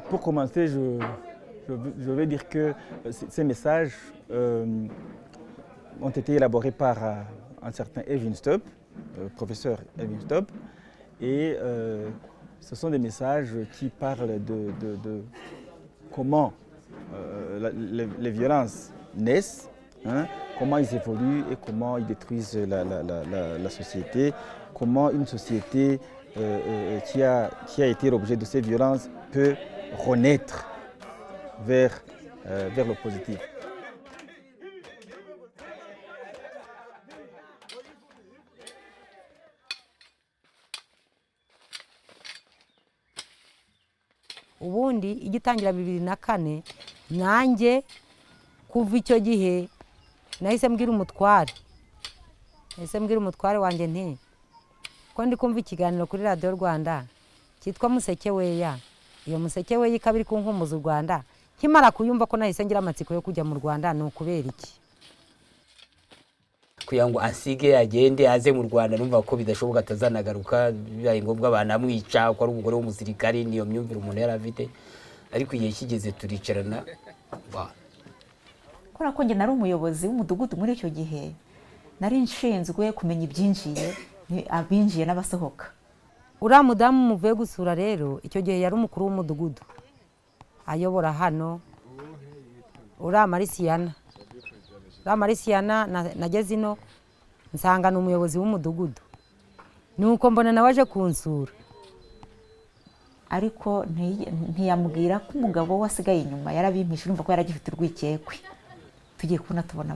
Pour commencer, je veux dire que ces messages ont été élaborés par un certain Erwin Stubb, professeur Erwin Stubb, et ce sont des messages qui parlent de comment les violences naissent, comment ils évoluent et comment ils détruisent la société, comment une société qui a été l'objet de ces violences peut renaître vers le positif. ubundi igitangira 2004 nanjye kuva icyo gihe nahise mbwira umutware wanjye nti ko ndi kumva ikiganiro kuri radiyo Rwanda cyitwa Museke Weya, iyo Museke Weya ikaba iri kunkumuza u Rwanda, nkimara kuyumva ko nahise ngira amatsiko yo kujya mu Rwanda. Ni ukubera iki kugira ngo asige agende aze mu Rwanda, numva ko bidashoboka atazanagaruka, bibaye ngombwa banamwica ko ari umugore w'umusirikari. Niyo myumvire umuntu yari afite, ariko igihe kigeze turicarana. Kubera ko njye nari umuyobozi w'umudugudu muri icyo gihe, nari nshinzwe kumenya ibyinjiye, abinjiye n'abasohoka. uriya mudamu muvuye gusura rero icyo gihe yari umukuru w'umudugudu ayobora hano. uriya Marisiyana nageze ino nsanga ni umuyobozi w'umudugudu, nuko mbona nawe aje kunsura, ariko ntiyambwira ko umugabo wasigaye inyuma yarabimpishe, urumva ko yaragifite urwikekwe. Tugiye kubona tubona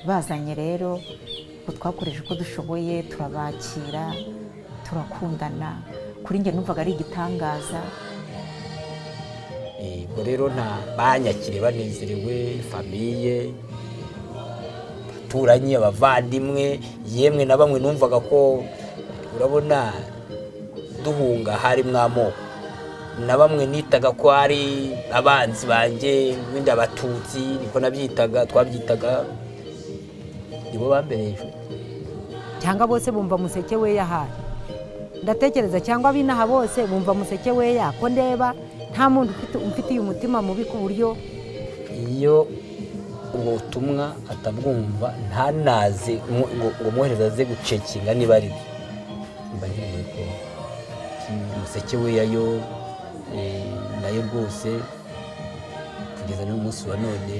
bazanye rero ko twakoresheje uko dushoboye, turabakira, turakundana. Kuri njye numvaga ari igitangaza. Ubwo rero banyakire banezerewe, famiye, abaturanyi, abavandimwe, yemwe na bamwe numvaga ko, urabona duhunga hari mwamoko, na bamwe nitaga ko ari abanzi banjye, wenda abatutsi niko twabyitaga, nibo bambereje. cyangwa bose bumva Museke Weya ahari, ndatekereza cyangwa binaha bose bumva Museke Weya, ko ndeba nta muntu ufitiye umutima mubi ku buryo iyo ubwo butumwa atabwumva ntanaze ngo mwohereza aze gucekinga niba ari byo. Mba ngiye ko Museke Weya yo nayo rwose kugeza n'umunsi wa none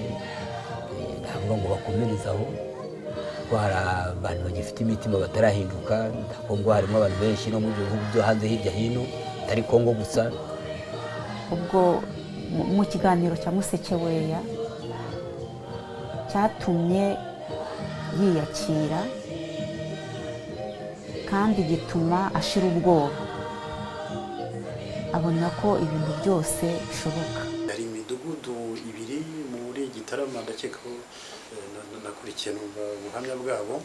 ntabwo ngo bakomerezaho, ko hari abantu bagifite imitima batarahinduka. Kongo harimo abantu benshi no mu bihugu byo hanze hirya hino, atari Kongo gusa. Ubwo mu kiganiro cya Museke Weya cyatumye yiyakira kandi gituma ashira ubwoba, abona ko ibintu byose bishoboka. Hari imidugudu ibiri muri Gitarama, ndakeka ko nakurikiye numva ubuhamya bwabo.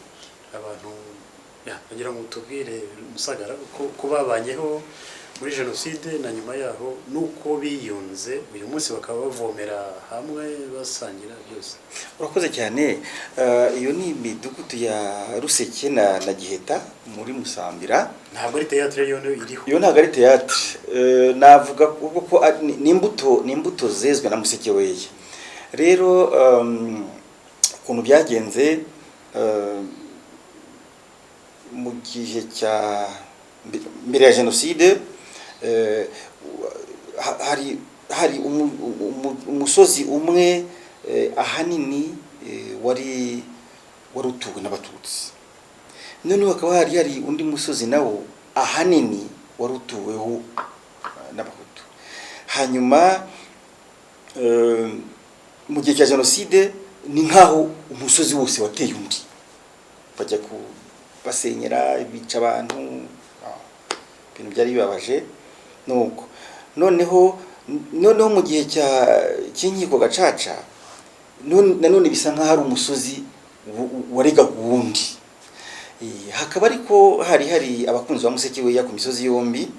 Abantu bagira ngo tubwire Musagara ko babanyeho muri jenoside na nyuma yaho, nuko biyunze uyu munsi bakaba bavomera hamwe, basangira byose. Urakoze cyane. Iyo ni imidugudu ya Ruseke na Giheta muri Musambira. Ntabwo ari teatre yo iriho. Iyo ntabwo ari teatre. Navuga ko ni imbuto zezwe na Museke Weya. Rero ukuntu byagenze mu gihe cya mbere ya jenoside, hari umusozi umwe ahanini wari utuwe n'abatutsi, noneho hakaba hari undi musozi nawo ahanini wari utuweho n'abahutu. Hanyuma mu gihe cya jenoside ni nk'aho umusozi wose wateye undi, bajya kubasenyera, bica abantu, ibintu byari bibabaje. Nuko noneho mu gihe cy'inkiko gacaca nanone bisa nk'aho hari umusozi waregaga uwundi. Hakaba ariko hari abakunzi ba Museke Weya ku misozi yombi,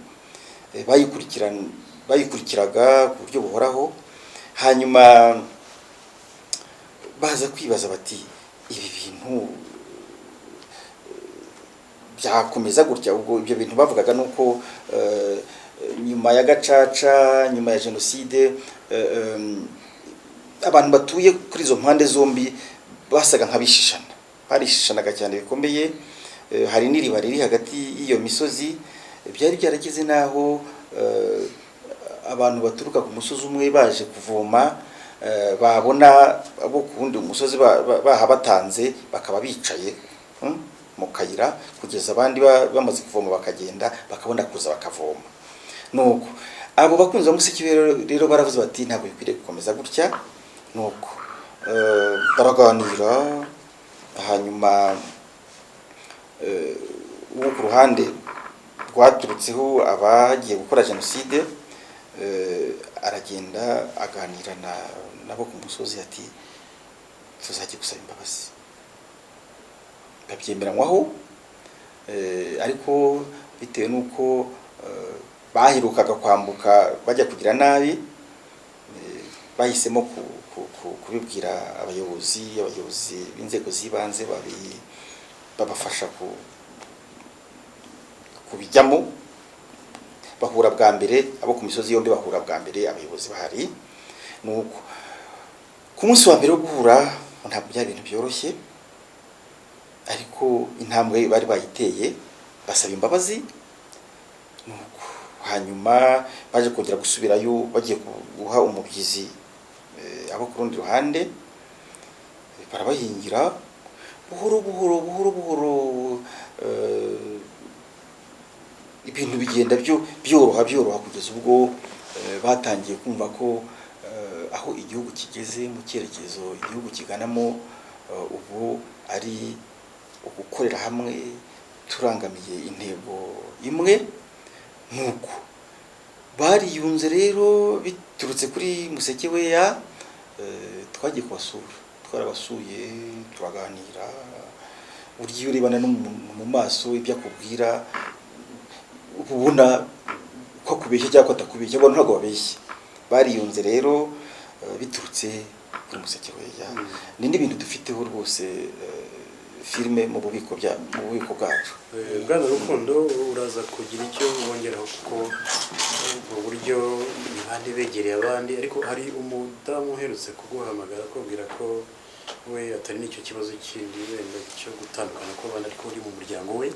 bayikurikiraga ku buryo buhoraho. Hanyuma baza kwibaza bati, ibi bintu byakomeza gutya? Ubwo ibyo bintu bavugaga nuko nyuma ya gacaca, nyuma ya jenoside, abantu batuye kuri izo mpande zombi basaga nk'abishishana, barishishanaga cyane bikomeye. Hari n'iriba riri hagati y'iyo misozi, byari byarageze naho abantu baturuka ku musozi umwe baje kuvoma, babona abo ku wundi umusozi bahabatanze, bakaba bicaye mu kayira kugeza abandi bamaze kuvoma bakagenda, bakabona kuza bakavoma. Nuko abo bakunzi ba Museke rero baravuze bati ntabwo bikwiriye gukomeza gutya, nuko baraganira, hanyuma uwo ku ruhande rwaturutseho abagiye gukora jenoside aragenda aganira nabo ku musozi ati tuzajya gusaba imbabazi, babyemeranywaho, ariko bitewe n'uko baherukaga kwambuka bajya kugira nabi, bahisemo kubibwira abayobozi b'inzego z'ibanze babafasha kubijyamo, bahura bwa mbere, abo ku misozi yombi bahura bwa mbere, abayobozi bahari. Nuko ku munsi wa mbere wo guhura ntabwo byari ibintu byoroshye, ariko intambwe bari bayiteye, basaba imbabazi. Nuko hanyuma baje kongera gusubirayo, bagiye guha umubyizi abo ku rundi ruhande, barabahingira buhoro buhoro, ibintu bigenda byoroha kugeza ubwo batangiye kumva ko aho igihugu kigeze mu cyerekezo igihugu kiganamo ubu ari ugukorera hamwe turangamiye intego imwe. Nuko bariyunze rero biturutse kuri Museke weya, twagiye kubasura, twarabasuye turaganira, burya iyo urebana no mu maso ibyo akubwira ubona ko kubeshya cyangwa atakubeshya, abantu ntabwo babeshya. Bariyunze rero biturutse kuri Museke weya. Ni n'ibintu dufiteho rwose filime mu bubiko bwacu. Bwana Rukundo, uraza kugira icyo wongeraho kuko mu buryo ni bandi begereye abandi, ariko hari umudamu uherutse kuguhamagara akubwira ko we atari n'icyo kibazo kindi wenda cyo gutandukana kw'abana, ariko uri mu muryango we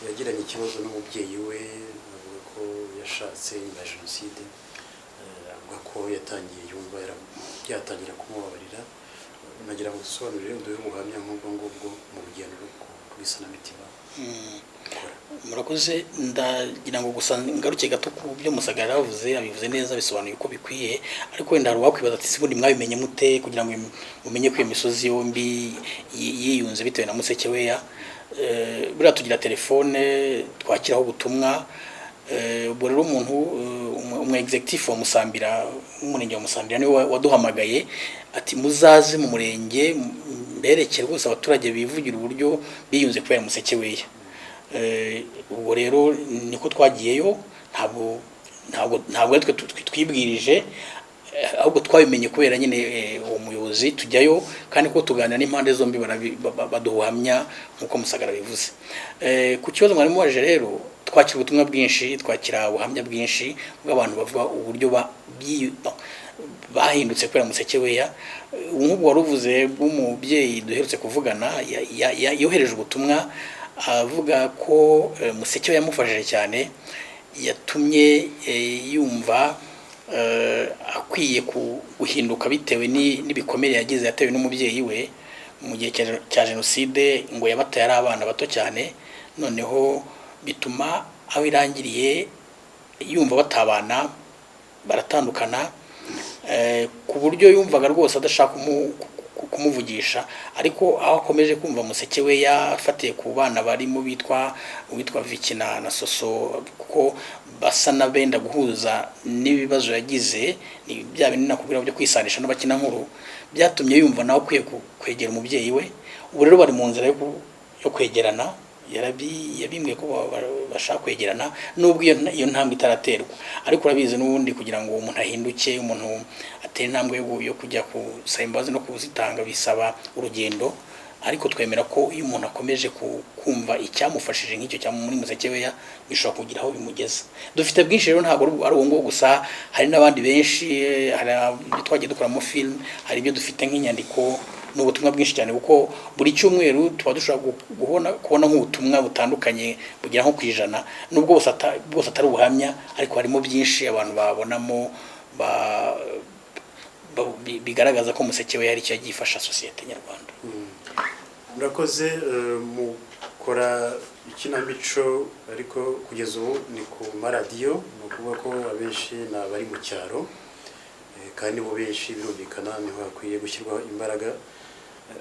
yagiranye ikibazo n'umubyeyi we, avuga ko yashatse nyuma ya jenoside, avuga ko yatangiye yumva byatangira kumubabarira. Nagira ngo dusobanurire uduhe ubuhamya nk'ubwo ngubwo mu rugendo kuri Isanamitima. Murakoze, ndagira ngo gusa ngaruke gato ku byo Musagara yavuze, abivuze neza, bisobanuye uko bikwiye, ariko wenda hari uwakwibaza ati sibundi mwabimenye mute kugira ngo mumenye ko iyo misozi yombi yiyunze bitewe na Museke weya. Buriya tugira telefone twakiraho ubutumwa, ubwo rero umuntu umu executive wa Musambira, umurenge wa Musambira niwe waduhamagaye ati muzaze mu murenge mberekere rwose abaturage bivugira uburyo biyunze kubera Museke weya. Ubwo rero niko twagiyeyo, ntabwo twe twibwirije, ahubwo twabimenye kubera nyine uwo muyobozi tujyayo, kandi ko tuganira n'impande zombi baduhamya nk'uko Musagara bivuze. Ku kibazo mwari mubaje rero, twakira ubutumwa bwinshi, twakira ubuhamya bwinshi bw'abantu bavuga uburyo bahindutse kubera Museke weya. Nk'ubwo wari uvuze bw'umubyeyi duherutse kuvugana, yohereje ubutumwa avuga ko Museke weya yamufashije cyane, yatumye yumva akwiye guhinduka bitewe n'ibikomere yagize yatewe n'umubyeyi we mu gihe cya jenoside, ngo yabataye ari abana bato cyane, noneho bituma aho irangiriye yumva batabana, baratandukana, ku buryo yumvaga rwose adashaka kumuvugisha, ariko aho akomeje kumva Museke weya afatiye ku bana barimo bitwa Viki na Soso, kuko basa na benda guhuza n'ibibazo yagize, ni bya bintu nakubwira byo kwisanisha n'abakina nkuru, byatumye yumva nawe akwiye kwegera umubyeyi we. Ubu rero bari mu nzira yo kwegerana, yabimbwiye ko bashaka kwegerana nubwo iyo ntambwe itaraterwa, ariko urabizi n'ubundi kugira ngo umuntu ahinduke, umuntu atere intambwe yo kujya gusaba imbabazi no kuzitanga bisaba urugendo, ariko twemera ko iyo umuntu akomeje kumva icyamufashije nk'icyo cya muri Museke weya bishobora kugira aho bimugeza. Dufite bwinshi rero, ntabwo ari uwo nguwo gusa, hari n'abandi benshi, hari ibyo twagiye dukoramo film, hari ibyo dufite nk'inyandiko n'ubutumwa bwinshi cyane, kuko buri cyumweru tuba dushobora kubona nk'ubutumwa butandukanye bugera nko ku 100, nubwo bwose atari ubuhamya, ariko harimo byinshi abantu babonamo bigaragaza ko Museke weya hari icyo yagiye ifasha sosiyete nyarwanda. Murakoze, mukora ikinamico ariko kugeza ubu ni ku maradiyo, ni ukuvuga ko abenshi ni abari mu cyaro kandi bo benshi birumvikana niho hakwiye gushyirwaho imbaraga,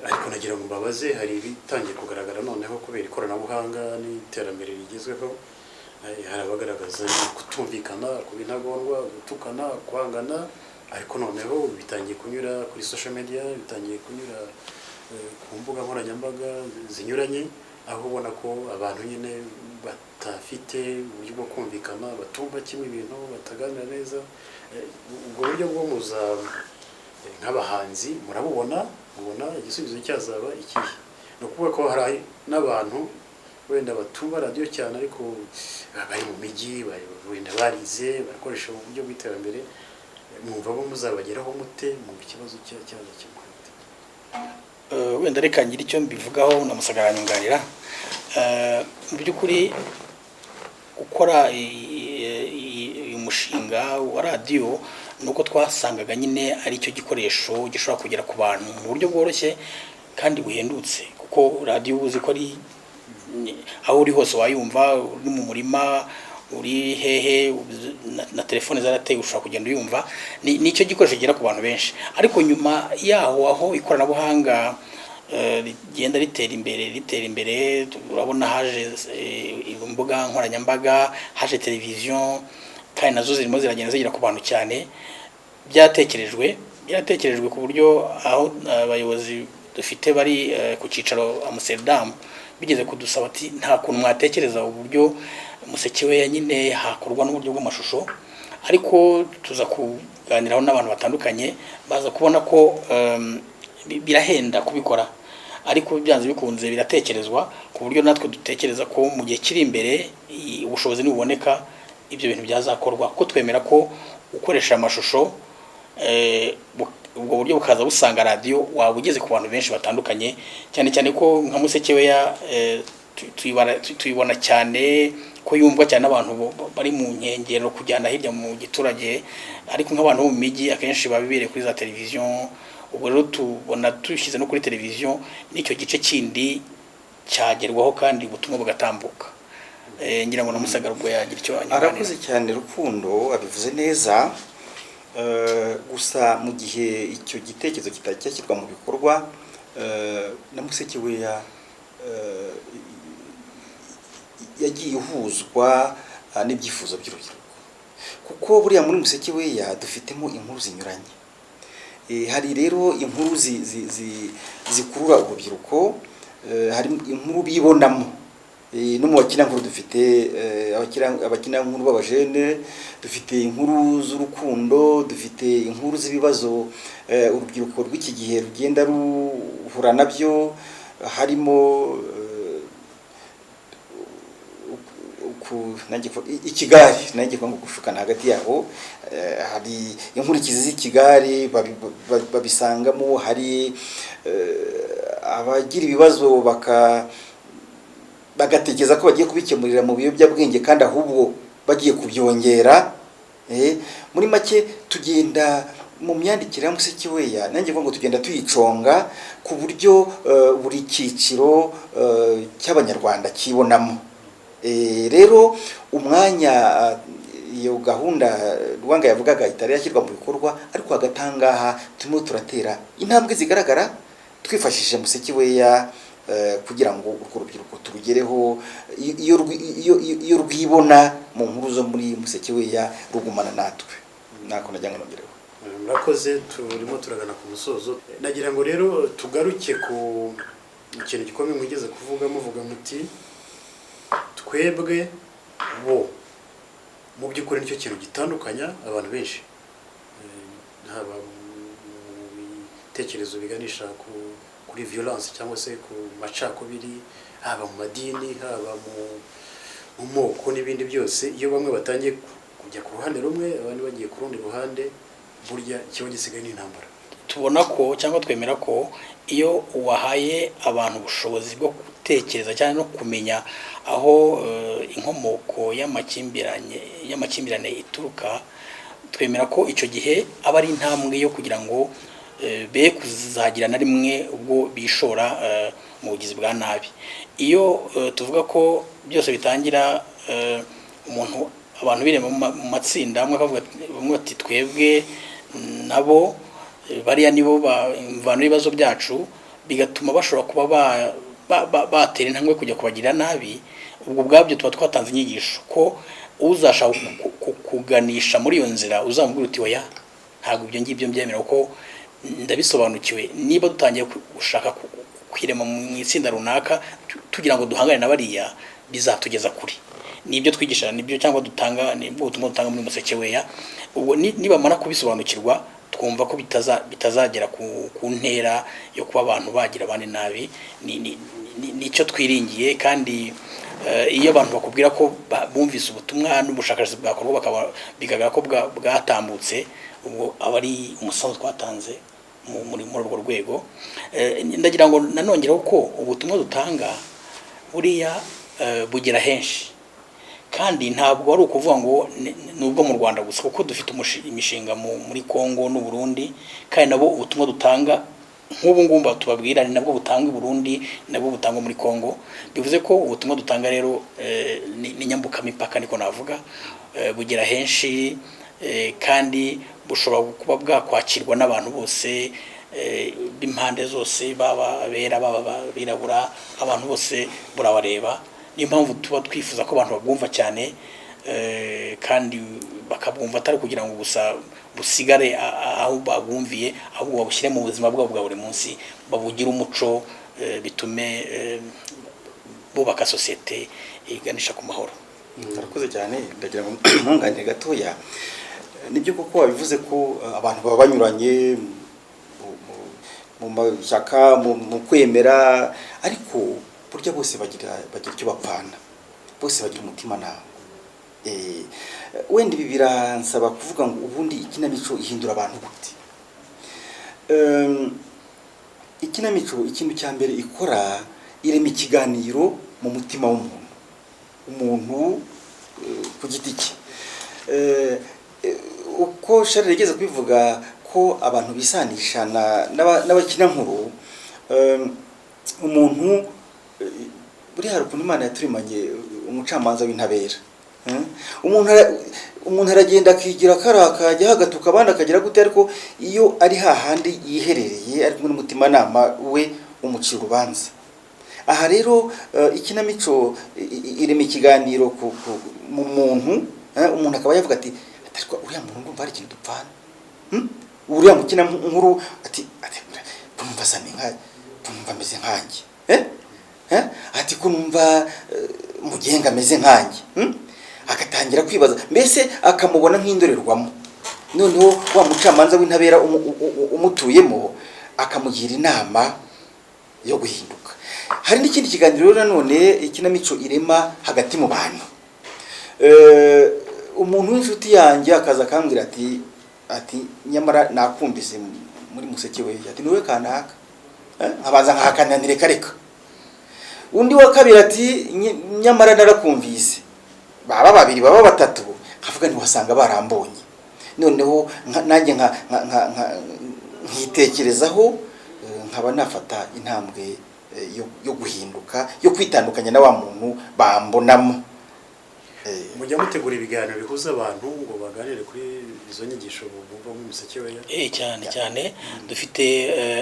ariko nagira ngo mbabaze, hari ibitangiye kugaragara noneho kubera ikoranabuhanga n'iterambere rigezweho, hari abagaragaza kutumvikana, kuba intagondwa, gutukana, kwangana, ariko noneho bitangiye kunyura kuri social media, bitangiye kunyura ku mbuga nkoranyambaga zinyuranye, aho ubona ko abantu nyine batafite uburyo bwo kumvikana, batumva kimwe ibintu, bataganira neza. Ubwo buryo bwo muza nk'abahanzi murabubona, mubona igisubizo cyazaba ikihe? Ni ukuvuga ko hari n'abantu wenda batumva radiyo cyane ariko bari mu mijyi, wenda barize, barakoresha uburyo bw'iterambere, mwumva bo muzabageraho mute mu kibazo cyazo kimwe? Wenda reka ngira icyo mbivugaho na Musagara nyunganira. Mu by'ukuri gukora umushinga wa radiyo nuko twasangaga nyine ari cyo gikoresho gishobora kugera ku bantu mu buryo bworoshye kandi buhendutse, kuko radiyo uzi ko ari aho uri hose wayumva, uri mu murima, uri hehe, na telefone zarateye ushobora kugenda uyumva. Ni cyo gikoresho kigera ku bantu benshi, ariko nyuma yaho aho ikoranabuhanga rigenda ritera imbere, urabona haje imbuga nkoranyambaga, haje televiziyo, kandi nazo zirimo ziragenda zigera ku bantu cyane. Byaratekerejwe ku buryo aho abayobozi dufite bari ku cyicaro Amsterdam bigeze kudusaba ati nta kuntu mwatekereza uburyo Musekeweya nyine hakorwa n'uburyo bw'amashusho, ariko tuza kuganiraho n'abantu batandukanye baza kubona ko birahenda kubikora, ariko byanze bikunze biratekerezwa ku buryo natwe dutekereza ko mu gihe kiri imbere ubushobozi nibuboneka ibyo bintu byazakorwa, ko twemera ko ukoresha amashusho ubwo buryo bukaza busanga radiyo waba ugeze ku bantu benshi batandukanye, cyane cyane ko nka Musekeweya tuyibona cyane ko yumvwa cyane n'abantu bari mu nkengero kujyana hirya mu giturage, ariko nk'abantu bo mu mijyi akenshi babibereye kuri za televiziyo. Ubwo rero tubona dushyize no kuri televiziyo n'icyo gice kindi cyagerwaho kandi ubutumwa bugatambuka. Ngira ngo na Musagara ubwo yagira icyo anyuranya. Arakoze cyane Rukundo, abivuze neza. Gusa mu gihe icyo gitekerezo kitashyirwa mu bikorwa, na Musekeweya yagiye ihuzwa n'ibyifuzo by'urubyiruko, kuko buriya muri Musekeweya dufitemo inkuru zinyuranye. Hari rero inkuru zikurura urubyiruko, hari inkuru bibonamo, no mu bakinankuru dufite abakinankuru b'abajene, dufite inkuru z'urukundo, dufite inkuru z'ibibazo urubyiruko rw'iki gihe rugenda ruhura nabyo, harimo ikigari nanjye kwanga gushukana hagati yabo. Hari inkurikizi z'ikigari babisangamo, hari abagira ibibazo bagatekereza ko bagiye kubikemurira mu biyobyabwenge kandi ahubwo bagiye kubyongera. Muri make tugenda mu myandikire ya Musekeweya, nanjye ngo tugenda tuyiconga ku buryo buri cyiciro cy'abanyarwanda kibonamo. Rero umwanya iyo gahunda Rwanga yavugaga itari yashyirwa mu bikorwa, ariko hagatangaha turimo turatera intambwe zigaragara twifashishije Musekeweya kugira ngo urwo rubyiruko turugereho. Iyo rwibona mu nkuru zo muri Musekeweya rugumana natwe. Nako najya nongereho. Murakoze, turimo turagana ku musozo. Nagira ngo rero tugaruke ku ikintu gikomeye mwigeze kuvuga, muvuga muti twebwe bo mu by'ukuri nicyo kintu gitandukanya abantu benshi, haba mu bitekerezo biganisha kuri violence cyangwa se ku macakubiri, haba mu madini, haba mu moko n'ibindi byose. Iyo bamwe batangiye kujya ku ruhande rumwe, abandi bagiye ku rundi ruhande, burya ikibazo gisigaye n'intambara. Tubona ko cyangwa twemera ko iyo wahaye abantu ubushobozi bwo gutekereza cyane no kumenya aho inkomoko y'amakimbirane ituruka, twemera ko icyo gihe aba ari intambwe yo kugira ngo be kuzagira na rimwe ubwo bishora mu bugizi bwa nabi. Iyo tuvuga ko byose bitangira umuntu abantu bire mu matsinda amwe akavuga bati twebwe nabo bariya nibo bamvana ibibazo byacu, bigatuma bashobora kuba batera intambwe kujya kubagira nabi. Ubwo bwabyo tuba twatanze inyigisho ko uzashaka kuganisha muri iyo nzira uzamubwira uti oya ntabwo ibyo ngibyo mbyemera, kuko ndabisobanukiwe. Niba dutangiye gushaka kwirema mu itsinda runaka tugira ngo duhangane na bariya, bizatugeza kuri. Nibyo twigisha, nibyo cyangwa dutanga, nibwo ubutumwa dutanga muri Museke Weya. Ubwo nibamara kubisobanukirwa twumva ko bitazagera ku ntera yo kuba abantu bagira abandi nabi. Nicyo twiringiye, kandi iyo abantu bakubwira ko bumvise ubutumwa n'ubushakashatsi bwakorwa bigaragara ko bwatambutse, ubwo aba ari umusanzu twatanze muri urwo rwego. Ndagira ngo nanongereho ko ubutumwa dutanga buriya bugera henshi, kandi ntabwo ari ukuvuga ngo nubwo mu Rwanda gusa, kuko dufite imishinga muri Kongo n'u Burundi, kandi nabo ubutumwa dutanga nk'ubu ngumba tubabwira ni nabwo butangwa i Burundi, nabwo butangwa muri Kongo. Bivuze ko ubutumwa dutanga rero ni nyambukamipaka niko navuga, bugera henshi, kandi bushobora kuba bwakwakirwa n'abantu bose b'impande zose, baba abera baba birabura, abantu bose burabareba. Niyo mpamvu tuba twifuza ko abantu babwumva cyane, kandi bakabwumva atari kugira ngo gusa busigare aho babumviye, ahubwo babushyire mu buzima bwabo bwa buri munsi, babugira umuco, bitume bubaka sosiyete iganisha ku mahoro. Murakoze cyane. Ndagira ngo ntungane gatoya, nibyo koko wabivuze ko abantu baba banyuranye mu mashyaka, mu kwemera, ariko burya bose bagira icyo bapfana, bose bagira umutima nawe. Wenda ibi biransaba kuvuga ngo ubundi ikinamico ihindura abantu gute. Ikinamico ikintu cya mbere ikora, irema ikiganiro mu mutima w'umuntu ku giti cye. Uko Charles yageze kubivuga ko abantu bisanisha n'abakinankuru, umuntu buri hari ukuntu Imana yaturemanye umucamanza w'intabera. Umuntu aragenda akigira akajya hagatuka abandi akagira gute, ariko iyo ari hahandi yiherereye ari kumwe n'umutimanama we umucira urubanza. Aha rero ikinamico irema ikiganiro mu muntu, umuntu akaba yavuga ati uriya muntu ndumva hari ikintu dupfana, uriya mukina nkuru ati kumva asa kumva ameze nkanjye, ati kumva mugenga ameze nkanjye, agatangira kwibaza, mbese akamubona nk'indorerwamo. Noneho wa mucamanza w'intabera umutuyemo akamugira inama yo guhinduka. Hari n'ikindi kiganiro nanone ikinamico irema hagati mu bantu. Umuntu w'inshuti yanjye akaza akambwira ati nyamara nakumvise muri Museke Weya, ati niwe kanaka, nkabanza nkahakananire kareka. Undi wa kabiri ati nyamara narakumvise, baba babiri baba batatu, kavuga ni wasanga barambonye. Noneho nanjye nkitekerezaho, nkaba nafata intambwe yo guhinduka, yo kwitandukanya na wa muntu bambonamo. Mujya mutegura ibiganiro bihuza abantu ngo baganire kuri izo nyigisho bumva muri Museke Weya? Cyane dufite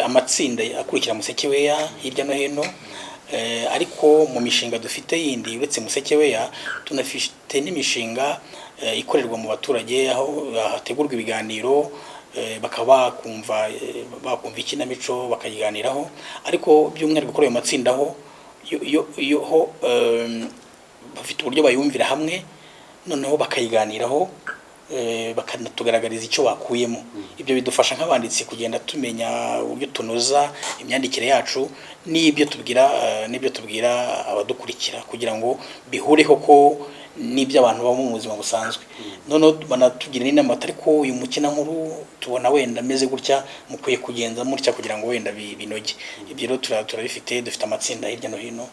amatsinda akurikira Museke Weya hirya no hino, ariko mu mishinga dufite yindi uretse Museke Weya, tunafite n'imishinga ikorerwa mu baturage, aho hategurwa ibiganiro bakaba bakumva ikinamico bakayiganiraho. Ariko by'umwihariko kuri ayo matsinda ho bafite uburyo bayumvira hamwe, noneho bakayiganiraho, bakanatugaragariza icyo bakuyemo. Ibyo bidufasha nk'abanditsi kugenda tumenya uburyo tunoza imyandikire yacu n'ibyo tubwira abadukurikira, kugira ngo bihureho ko n'ibyo abantu baba mu buzima busanzwe. Noneho banatugira n'inama, ariko uyu mukina nkuru tubona wenda ameze gutya, mukwiye kugenza mutya kugira ngo wenda binoge. Ibyo rero turabifite, dufite amatsinda hirya no hino,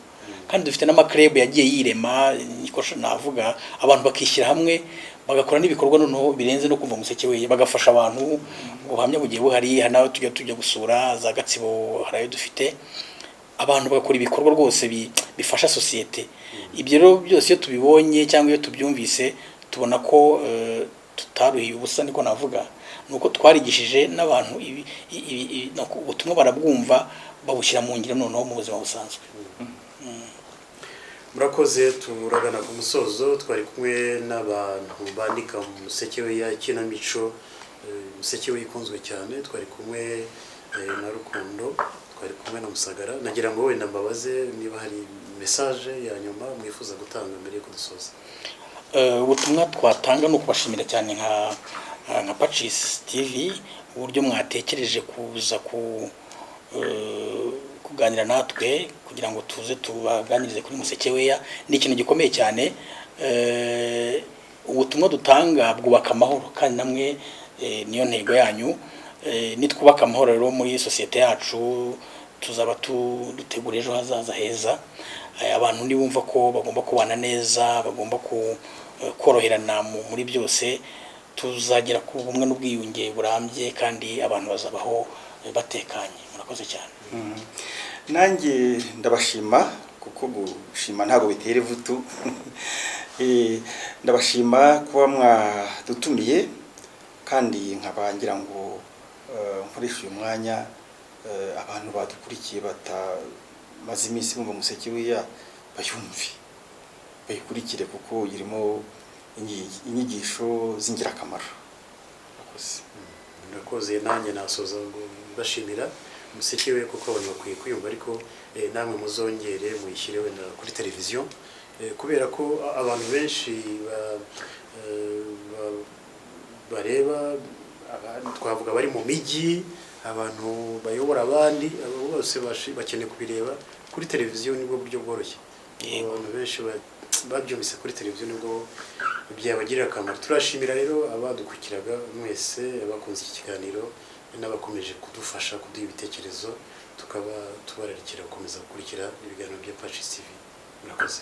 kandi dufite n'amakreb yagiye yirema, niko navuga, abantu bakishyira hamwe bagakora n'ibikorwa noneho birenze no kumva umuseke we, bagafasha abantu. Ubuhamya bugiye buhari, hari nawe tujya gusura za Gatsibo, hari ayo dufite, abantu bagakora ibikorwa rwose bifasha sosiyete. Ibyo rero byose iyo tubibonye cyangwa iyo tubyumvise tubona ko tutaruhiye ubusa, niko navuga, nuko twarigishije n'abantu ubutumwa barabwumva, babushyira mu ngiro noneho mu buzima busanzwe. Murakoze, turagana ku musozo. Twari kumwe n'abantu bandika mu Museke we ya kinamico, Museke we ikunzwe cyane. Twari kumwe na Rukundo, twari kumwe na Musagara. Nagira ngo wenda mbabaze niba hari message ya nyuma mwifuza gutanga mbere yo kudusoza. Ubutumwa twatanga no kubashimira cyane nka Pacis TV uburyo mwatekereje kuza kuganira natwe kugira ngo tuze tubaganirize kuri Museke weya. Ni ikintu gikomeye cyane. Ubutumwa dutanga bwubaka amahoro, kandi namwe niyo ntego yanyu. Nitwubaka amahoro rero muri sosiyete yacu, tuzaba dutegura ejo hazaza heza. Abantu nibumva ko bagomba kubana neza, bagomba koroherana muri byose, tuzagira ku bumwe n'ubwiyunge burambye, kandi abantu bazabaho batekanye. Murakoze cyane. Nanjye ndabashima, kuko gushima ntabwo bitera ivutu. Ndabashima kuba mwadutumiye, kandi nkabangira ngo nkoresha uyu mwanya abantu badukurikiye batamaze iminsi bumva Museke weya bayumve, bayikurikire, kuko irimo inyigisho z'ingirakamaro. Murakoze. Nanjye nasoza bashimira Museke we, kuko abantu bakwiye kuyumva, ariko namwe muzongere muyishyire wenda kuri televiziyo, kubera ko abantu benshi bareba, twavuga bari mu mijyi, abantu bayobora abandi, abo bose bakeneye kubireba kuri televiziyo. Nibwo buryo bworoshye. Abantu benshi babyumvise kuri televiziyo, nibwo byabagirira akamaro. Turashimira rero abadukurikiraga mwese, abakunze iki kiganiro, n'abakomeje kudufasha kuduha ibitekerezo. Tukaba tubararikira gukomeza gukurikira ibiganiro bya Pacis TV. Murakoze.